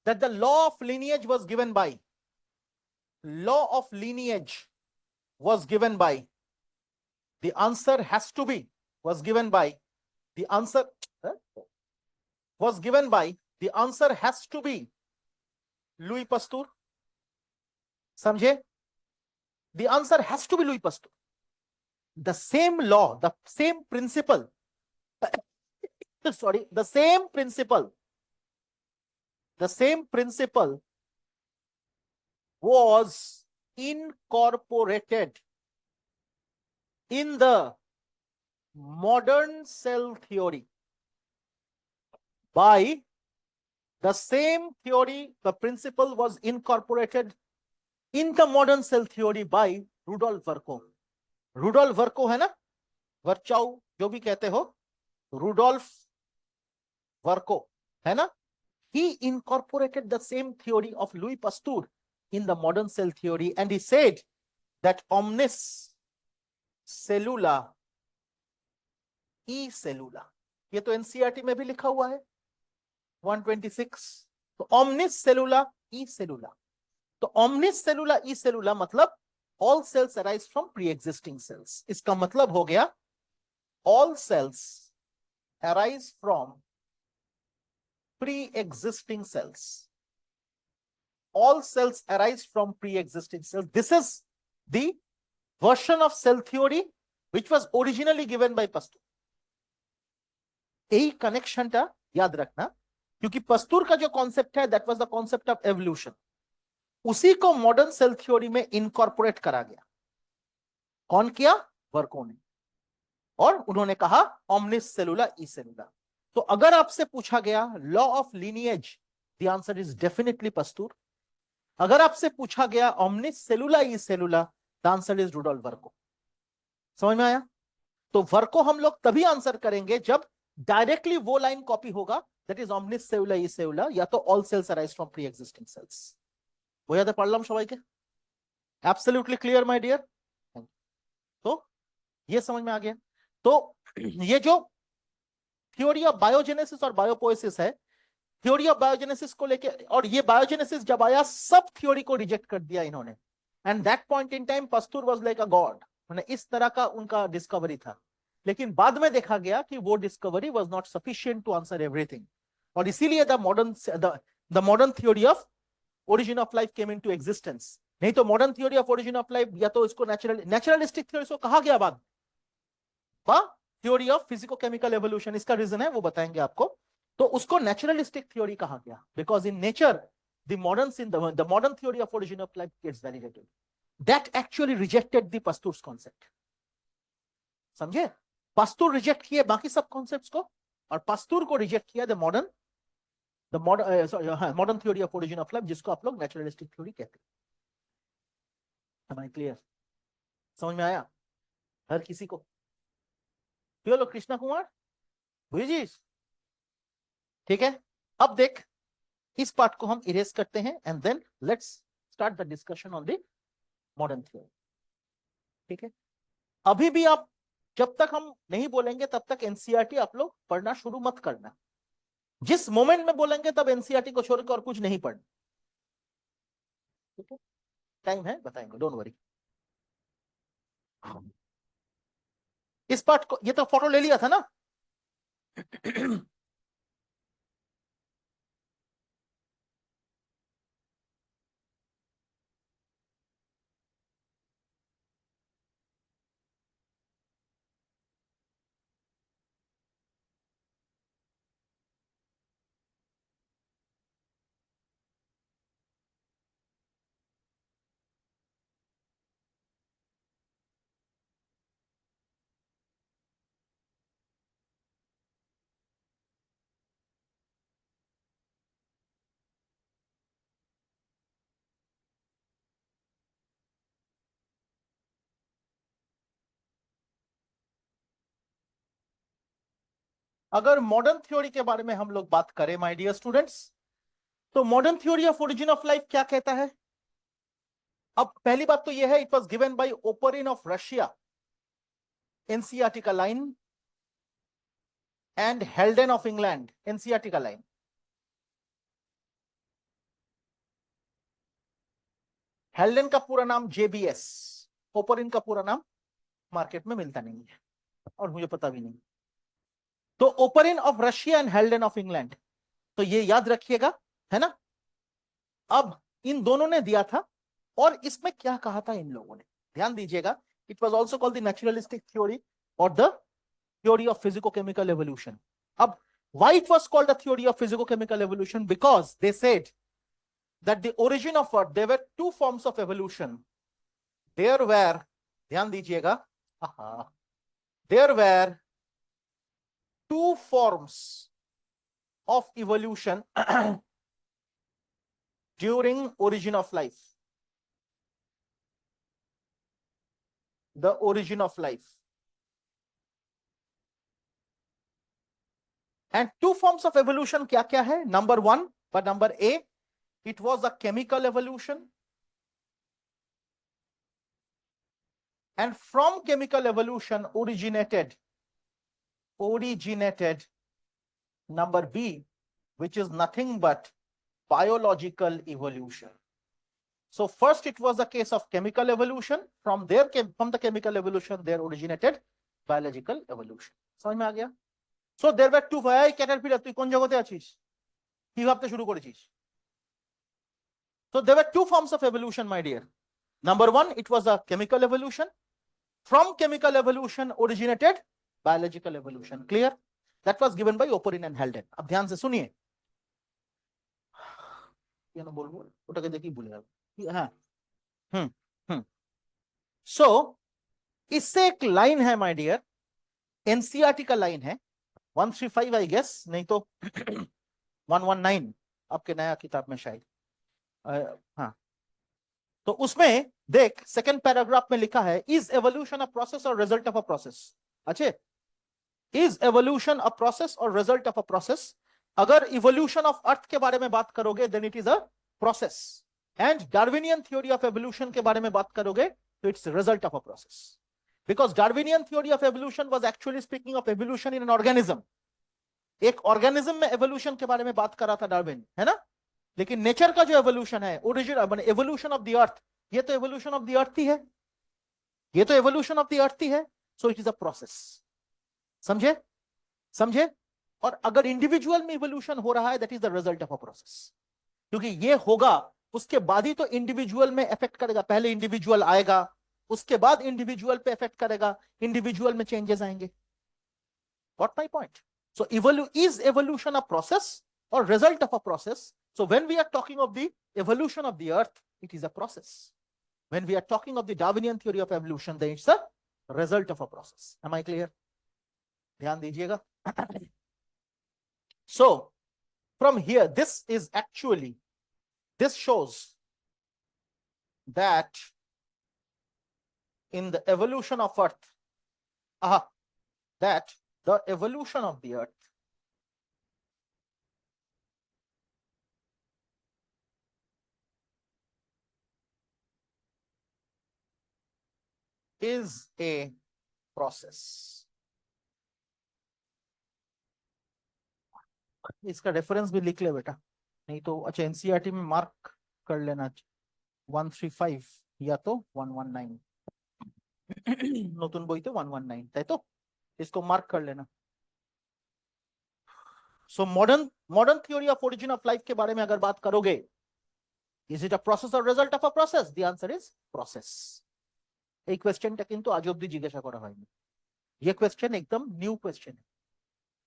that the law of lineage was given by, law of lineage was given by, the answer has to be, was given by, the answer was given by, the answer has to be Louis Pasteur, समझे, the answer has to be Louis Pasteur. the same law, the same principle sorry, the same principle was incorporated in the modern cell theory by, the same theory, the principle was incorporated in the modern cell theory by Rudolf Virchow। Rudolf Virchow है ना, वर्चाउ जो भी कहते हो, Rudolf Virchow है ना, he incorporated the same theory of Louis Pasteur in the modern cell theory and he said that omnis cellula e cellula, ये तो एनसीईआरटी में भी लिखा हुआ है 126, तो omnis cellula e cellula, तो omnis cellula e cellula मतलब all cells arise from pre-existing cells, इसका मतलब हो गया all cells arise from pre-existing cells, all cells arise from pre-existing cells, this is the version of cell theory which was originally given by Pasteur। यही connection था, याद रखना, क्योंकि पस्तूर का जो कॉन्सेप्ट है that was the concept of evolution, उसी को मॉडर्न सेल थ्योरी में इनकॉर्पोरेट करा गया। कौन किया? वर्को ने, और उन्होंने कहा ओमनिस सेलुला ई सेलुला। तो अगर आपसे पूछा गया law of lineage, the answer is definitely Pasteur. अगर आपसे पूछा गया omnis cellula e cellula, the answer is Rudolf Virchow. समझ में आया? तो वर्को हम लोग तभी आंसर करेंगे जब डायरेक्टली वो लाइन कॉपी होगा, that is omnis cellula e cellula, या तो all cells arise from pre-existing cells। বুঝাতে পারলাম সবাইকে? Absolutely clear my dear? तो ये समझ में आ गया। तो ये जो थ्योरी ऑफ बायोजेनेसिस और बायोपोएसिस है, थ्योरी ऑफ बायोजेनेसिस को लेके, और ये बायोजेनेसिस जब आया सब थ्योरी को रिजेक्ट कर दिया इन्होंने, and that point in time Pasteur was like a god, इस तरह का उनका डिस्कवरी था। लेकिन बाद में देखा गया कि वो discovery was not sufficient to answer everything, और इसीलिए the modern theory of origin of life came into existence. नहीं तो modern theory of origin of life, या तो इसको नेचुरलिस्टिक थ्योरी को कहा गया बाद, theory of physico chemical evolution, इसका रीजन है वो बताएंगे आपको। तो उसको नेचुरलिस्टिक थ्योरी कहा गया, because in nature the modern theory of origin of life gets validated, that actually rejected the Pasteur's concept. समझे? पस्तूर रिजेक्ट किए बाकी सब कॉन्सेप्ट्स को, और पस्तूर को रिजेक्ट किया the modern theory of origin of life, जिसको आप लोग नेचुरलिस्टिक थ्योरी कहते हैं। Am I clear? समझ में आया हर किसी को? बोलो कृष्णा कुमार, जी ठीक है। अब देख, इस पार्ट को हम इरेज करते हैं and then let's start the discussion on the modern theory. ठीक है, अभी भी आप जब तक हम नहीं बोलेंगे तब तक एनसीईआरटी आप लोग पढ़ना शुरू मत करना। जिस मोमेंट में बोलेंगे तब एनसीईआरटी को छोड़ के और कुछ नहीं पढ़। ठीक है, टाइम है, बताएंगे, डोंट वरी। इस पार्ट को, ये तो फोटो ले लिया था ना। अगर मॉडर्न थ्योरी के बारे में हम लोग बात करें माय डियर स्टूडेंट्स, तो modern theory of origin of life क्या कहता है? अब पहली बात तो यह है, it was given by Oparin of Russia, NCERT का line, and Haldane of England, NCERT का लाइन। हेल्डेन का पूरा नाम जेबीएस, ओपरिन का पूरा नाम मार्केट में मिलता नहीं है और मुझे पता भी नहीं। तो Oparin of Russia and Haldane of England, तो ये याद रखिएगा, है ना। अब इन दोनों ने दिया था, और इसमें क्या कहा था इन लोगों ने, ध्यान दीजिएगा। It was also called the naturalistic theory और the theory of physico-chemical evolution. अब why it was called the theory of physico-chemical evolution? Because they said that the origin of earth, there were two forms of evolution. There were, ध्यान दीजिएगा, there were two forms of evolution during origin of life. The origin of life. And two forms of evolution क्या क्या है? Number one, but number A, it was a chemical evolution. And from chemical evolution originated number B, which is nothing but biological evolution. So first it was a case of chemical evolution. From the chemical evolution there originated biological evolution. समझ में आ गया? So there were two, caterpillar তুই কোন জগতে আছিস, কি ভাবতে শুরু করেছিস? So there were two forms of evolution, my dear. Number one, it was a chemical evolution. From chemical evolution originated biological evolution. Clear? That was given by Oparin and Haldane. अब ध्यान से सुनिए, ये ना बोलूं उठा के देखिए भूलेगा। हाँ, हम्म। सो इससे एक लाइन है माय डियर, एनसीईआरटी का लाइन है 135 आई गेस, नहीं तो 119 आपके नया किताब में शायद। हाँ, तो उसमें देख सेकंड पैराग्राफ में लिखा है, इज एवोल्यूशन अ प्रोसेस और रिजल्ट ऑफ अ प्रोसेस। अच्छे, इज एवोल्यूशन अ प्रोसेस और रिजल्ट ऑफ अ प्रोसेस। अगर इवोल्यूशन ऑफ अर्थ के बारे में बात करोगे then it is a process, and Darwinian theory of evolution के बारे में बात करोगे तो it's result of a process. Because Darwinian theory of evolution was actually speaking of evolution in an organism. एक ऑर्गेनिज्म में एवोल्यूशन के बारे में बात कर रहा था डार्विन, है ना। लेकिन नेचर का जो एवोल्यूशन है, ओरिजिन माने एवोल्यूशन ऑफ द अर्थ, ये तो एवोल्यूशन ऑफ द अर्थ ही है, ये तो एवोल्यूशन ऑफ द अर्थ ही है। So it is a process. समझे? समझे? और अगर इंडिविजुअल में इवोल्यूशन हो रहा है that is the result of a process, क्योंकि ये होगा उसके बाद ही तो इंडिविजुअल में इफेक्ट करेगा। पहले इंडिविजुअल आएगा, उसके बाद इंडिविजुअल पे इफेक्ट करेगा, इंडिविजुअल में चेंजेस आएंगे। Got my point? So is evolution a process or result of a process? So when we are talking of the evolution of the earth, it is a process. When we are talking of the Darwinian theory of evolution, then it's a result of a process. Am I clear? ध्यान दीजिएगा। So from here, this shows that in the evolution of earth, that the evolution of the earth is a process. इसका reference भी लिख ले बेटा, नहीं तो अच्छा एनसीईआरटी में मार्क कर लेना 135 या तो 119 নতুন বইতে 119 তাই তো, इसको मार्क कर लेना। So modern theory of origin of life के बारे में अगर बात करोगे, इज इट अ प्रोसेस और result of a process? The answer is process. এই কোয়েশ্চেনটা কিন্তু আজ অব্দি জিজ্ঞাসা করা হয়নি, ये क्वेश्चन एकदम न्यू क्वेश्चन है,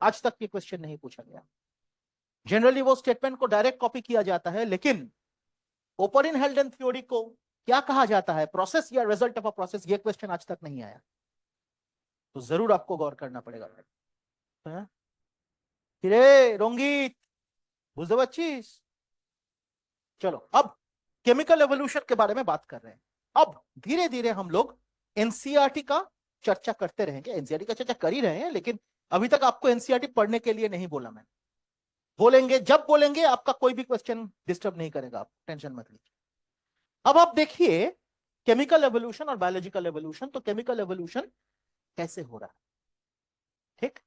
आज तक ये क्वेश्चन नहीं पूछा गया। जनरली वो स्टेटमेंट को डायरेक्ट कॉपी किया जाता है, लेकिन ओपन इन हेल्डन थ्योरी को क्या कहा जाता है, प्रोसेस या रिजल्ट ऑफ अ प्रोसेस, ये क्वेश्चन आज तक नहीं आया, तो जरूर आपको गौर करना पड़ेगा। কিরে রঙ্গিত, বুঝতে পারছিস? चलो अब केमिकल एवोल्यूशन के बारे में बात कर रहे हैं। अब धीरे धीरे हम लोग एनसीईआरटी का चर्चा करते रहेंगे, एनसीईआरटी का चर्चा कर ही रहे हैं, लेकिन अभी तक आपको एनसीईआरटी पढ़ने के लिए नहीं बोला मैं, बोलेंगे जब बोलेंगे, आपका कोई भी क्वेश्चन डिस्टर्ब नहीं करेगा, आप टेंशन मत लीजिए। अब आप देखिए केमिकल एवोल्यूशन और बायोलॉजिकल एवोल्यूशन, तो केमिकल एवोल्यूशन कैसे हो रहा है, ठीक,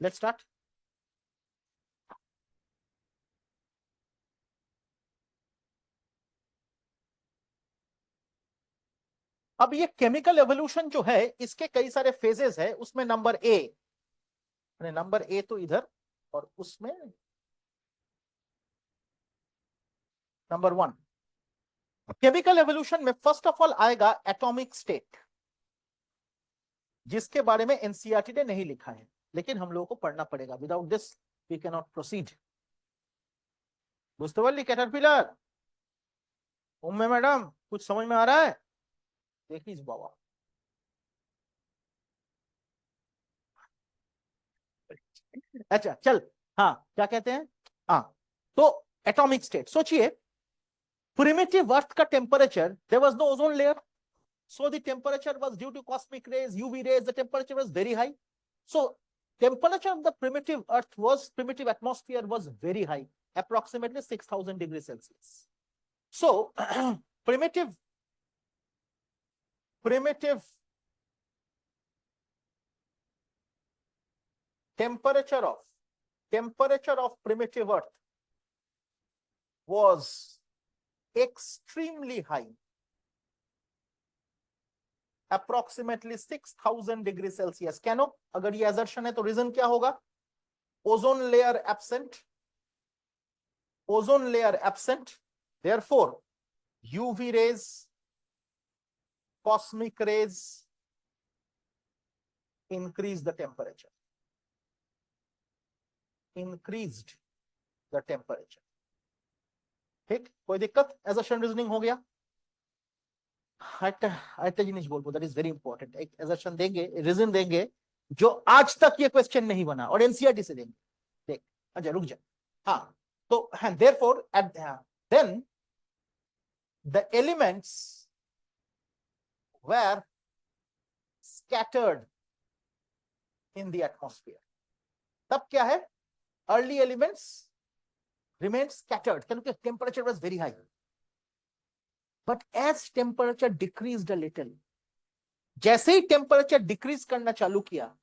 लेट्स स्टार्ट। अब ये केमिकल एवोल्यूशन जो है, इसके कई सारे फेजेस है, उसमें नंबर ए तो इधर, और उसमें नंबर 1 केमिकल एवोल्यूशन में फर्स्ट ऑफ ऑल आएगा एटॉमिक स्टेट, जिसके बारे में एनसीईआरटी ने नहीं लिखा है, लेकिन हम लोगों को पढ़ना पड़ेगा, without this we can not proceed. बुझते पारली कैटरपिलर? उम्मे मैडम कुछ समझ में आ रहा है? देखिए बाबा, अच्छा चल, हाँ क्या कहते हैं, हाँ तो एटॉमिक स्टेट सोचिए, प्रिमिटिव अर्थ का temperature, there was no ozone layer, so the temperature was due to cosmic rays, UV rays, the temperature was very high, so temperature of the primitive earth was, primitive atmosphere was very high, approximately 6000 degrees Celsius. So primitive temperature of primitive earth was extremely high, approximately 6000 degree Celsius. Canoe? अगर ये assertion है तो reason क्या होगा? Ozone layer absent, therefore UV rays, cosmic rays increased the temperature, ठीक, कोई दिक्कत? assertion reasoning हो गया। जिनिस बोलबो, दैट इज वेरी इंपॉर्टेंट, एक assertion देंगे, रीजन देंगे जो आज तक ये क्वेश्चन नहीं बना, और एनसीईआरटी से देंगे, देख, अच्छा रुक जा, हाँ तो therefore then the elements were scattered in the atmosphere। तब क्या है, early elements remained scattered क्योंकि temperature was very high, but as temperature decreased a little, जैसे ही temperature decrease करना चालू किया,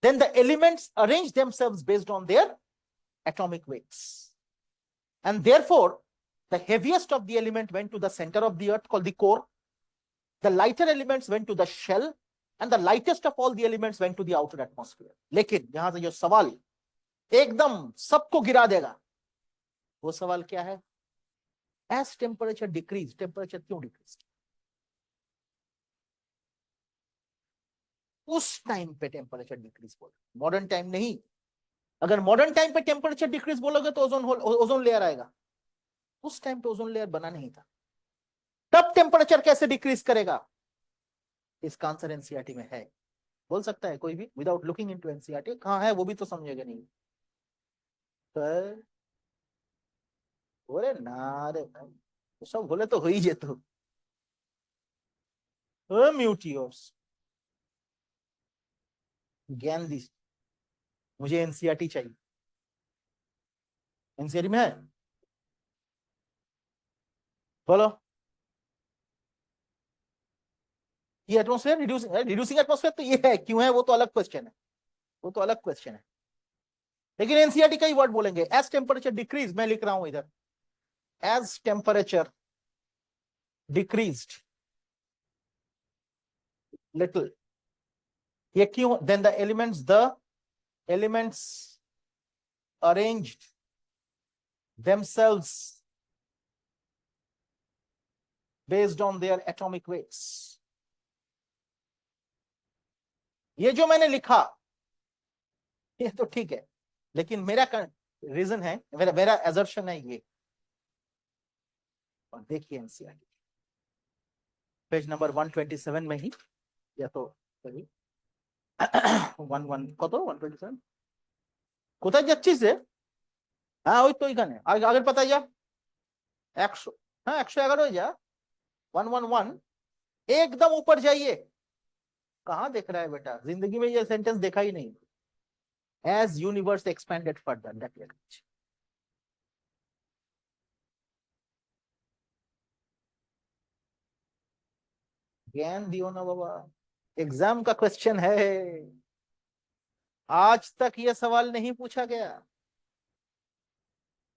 then the elements arranged themselves based on their atomic weights, and therefore the heaviest of the element went to the center of the earth called the core, the lighter elements went to the shell, and the lightest of all the elements went to the outer atmosphere। लेकिन यहां से जो सवाल एकदम सबको गिरा देगा, वो सवाल क्या है, as temperature decreased, temperature क्यों डिक्रीज? उस टाइम पे टेम्परेचर डिक्रीज बोल, मॉडर्न टाइम नहीं। अगर मॉडर्न टाइम पे टेम्परेचर डिक्रीज बोलोगे तो ओजोन लेयर आएगा, उस टाइम पे ओजोन लेयर बना नहीं था, तब टेम्परेचर कैसे डिक्रीज करेगा? इसका आंसर एनसीईआरटी में है, बोल सकता है कोई भी विदाउट लुकिंग इनटू एनसीईआरटी, कहां है वो भी तो समझेगा नहीं। बोले ना रे भाई, तो सब बोले तो हो ही जेतो, म्यूट योर्स, ज्ञान दी, मुझे एनसीईआरटी चाहिए, एनसीईआरटी में है, बोलो। ये एटमॉस्फेयर रिड्यूसिंग एटमॉस्फेयर तो ये है, क्यों है वो तो अलग क्वेश्चन है, वो तो अलग क्वेश्चन है, लेकिन एनसीईआरटी का ही वर्ड बोलेंगे। एज टेम्परेचर डिक्रीज, मैं लिख रहा हूं इधर, एज टेम्परेचर डिक्रीज्ड लिटिल, ये क्यों? Then the elements arranged themselves based on their atomic weights. ये जो मैंने लिखा ये तो ठीक है, लेकिन मेरा रीजन है, मेरा एजर्शन है ये। और देखिए एनसीईआरटी पेज नंबर 127 में ही, या तो 11 কত 127 কোথায় যাচ্ছিস রে? হ্যাঁ ওই তো ওইখানে, আগের পাতায় যা, 100, হ্যাঁ 111 যা, 111 एकदम ऊपर जाइए। कहां देख रहा है बेटा, जिंदगी में ये सेंटेंस देखा ही नहीं। As universe expanded further, that ज्ञान दियो ना बाबा, एग्जाम का क्वेश्चन है, आज तक ये सवाल नहीं पूछा गया,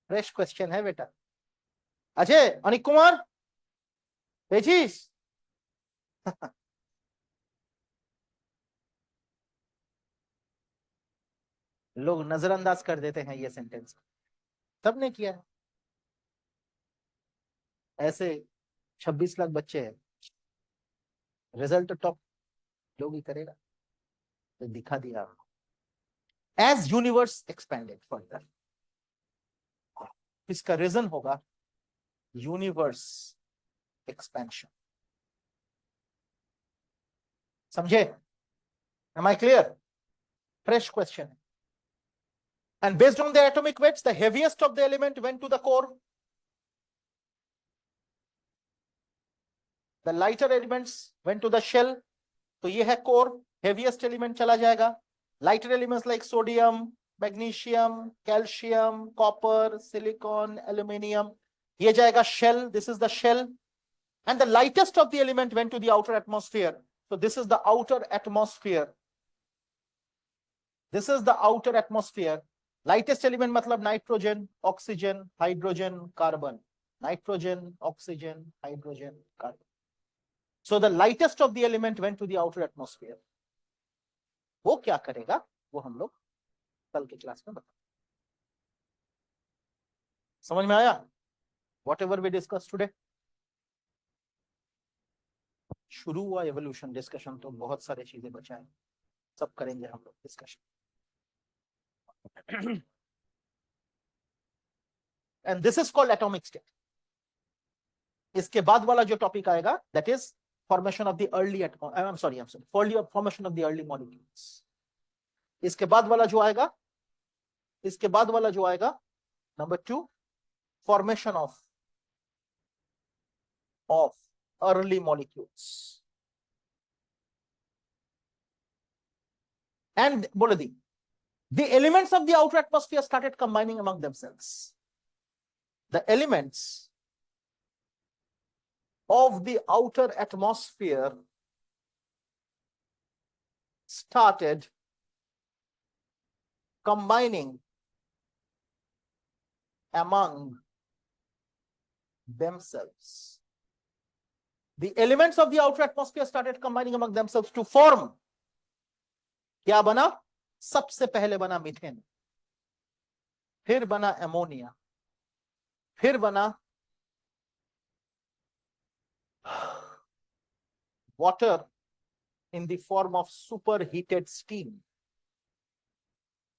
फ्रेश क्वेश्चन है बेटा। अजय, अनिक कुमार, पेचिस लोग नजरअंदाज कर देते हैं ये सेंटेंस, सबने किया है। ऐसे 26 लाख बच्चे हैं, रिजल्ट टॉप लोग ही करेगा, तो दिखा दिया आपको। एज यूनिवर्स एक्सपेंडेड फर्दर, इसका रीजन होगा यूनिवर्स एक्सपेंशन। समझे? Am I clear? Fresh question है। And based on their atomic weights, the heaviest of the element went to the core. The lighter elements went to the shell. तो ये है core, heaviest element चला जाएगा. Lighter elements like sodium, magnesium, calcium, copper, silicon, aluminium, ये जाएगा shell. This is the shell. And the lightest of the element went to the outer atmosphere. So this is the outer atmosphere. This is the outer atmosphere. Lightest element मतलब nitrogen, oxygen, hydrogen, carbon, nitrogen, oxygen, hydrogen, carbon. So the lightest of the element went to the outer atmosphere. वो क्या करेगा वो हम लोग कल के class में बताएंगे। समझ में आया? Whatever we discussed today, शुरू हुआ एवोल्यूशन डिस्कशन, तो बहुत सारी चीजें बचाएं, सब करेंगे हम लोग discussion. And this is called atomic state. इसके बाद वाला जो टॉपिक आएगा, that is formation of the early I'm sorry, formation of the early molecules. इसके बाद वाला जो आएगा, number 2, formation of early molecules. And बोले दी, the elements of the outer atmosphere started combining among themselves. The elements of the outer atmosphere started combining among themselves. The elements of the outer atmosphere started combining among themselves to form, क्या बना? सबसे पहले बना methane, फिर बना ammonia, फिर बना water in the form of superheated steam,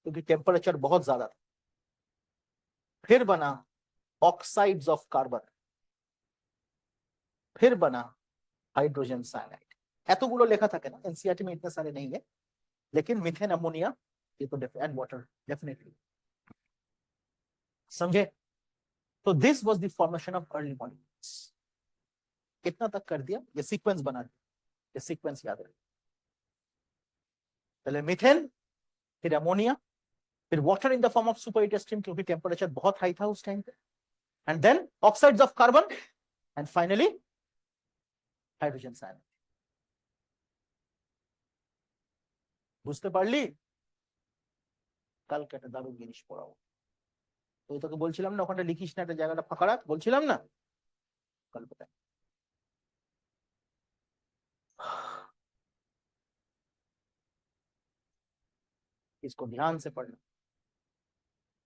क्योंकि टेम्परेचर बहुत ज्यादा था। फिर बना ऑक्साइड्स ऑफ कार्बन, फिर बना हाइड्रोजन साइनाइड। एतोगुलो लेखा থাকে ना, एनसीईआरटी में इतने सारे नहीं है, लेकिन मीथेन, अमोनिया, ये तो एंड वाटर डेफिनेटली। समझे? तो this was the formation of early molecules. कितना तक कर दिया? ये सीक्वेंस बना दिया, ये सीक्वेंस याद रखिए। पहले मीथेन, फिर अमोनिया, फिर water in the form of superheated steam, क्योंकि टेम्परेचर बहुत हाई था उस टाइम पे, and then oxides of carbon, and finally hydrogen cyanide. बुझते पारली? কালকে একটা দারুণ জিনিস পড়াবো। ওই তোকে বলছিলাম না ওখানে লিখিস না, একটা জায়গাটা ফাঁকা রাখ, বলছিলাম না, कल बताए। इसको ध्यान से पढ़ना।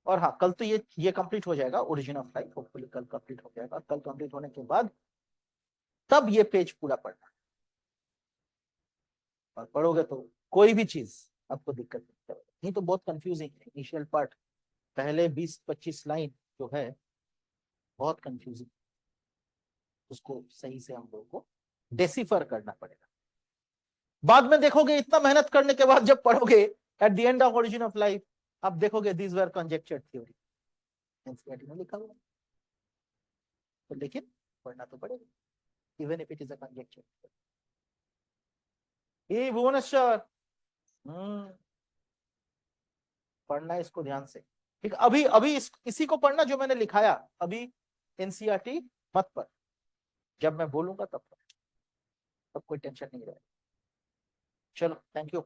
और हाँ, कल तो ये कंप्लीट हो जाएगा, ओरिजिन ऑफ लाइफ होपफुली कल कंप्लीट हो जाएगा। कल कंप्लीट होने के बाद तब ये पेज पूरा पढ़ना, और पढ़ोगे तो कोई भी चीज आपको दिक्कत नहीं करेगी। नहीं तो बहुत कंफ्यूजिंग है इनिशियल पार्ट, पहले 20-25 लाइन जो है बहुत कंफ्यूजिंग, उसको सही से हम लोगों को डेसिफर करना पड़ेगा। बाद में देखोगे इतना मेहनत करने के बाद जब पढ़ोगे at the end of origin of life, आप देखोगे this were conjecture theory NCERT में लिखा हुआ, तो लेकिन पढ़ना तो पड़ेगा even if it is a conjecture. ये भुवनेश्वर, पढ़ना है इसको ध्यान से, ठीक। अभी अभी इसी को पढ़ना जो मैंने लिखाया अभी, एनसीईआरटी मत पढ़, जब मैं बोलूंगा तब पढ़, तब कोई टेंशन नहीं रहेगा। चलो, थैंक यू।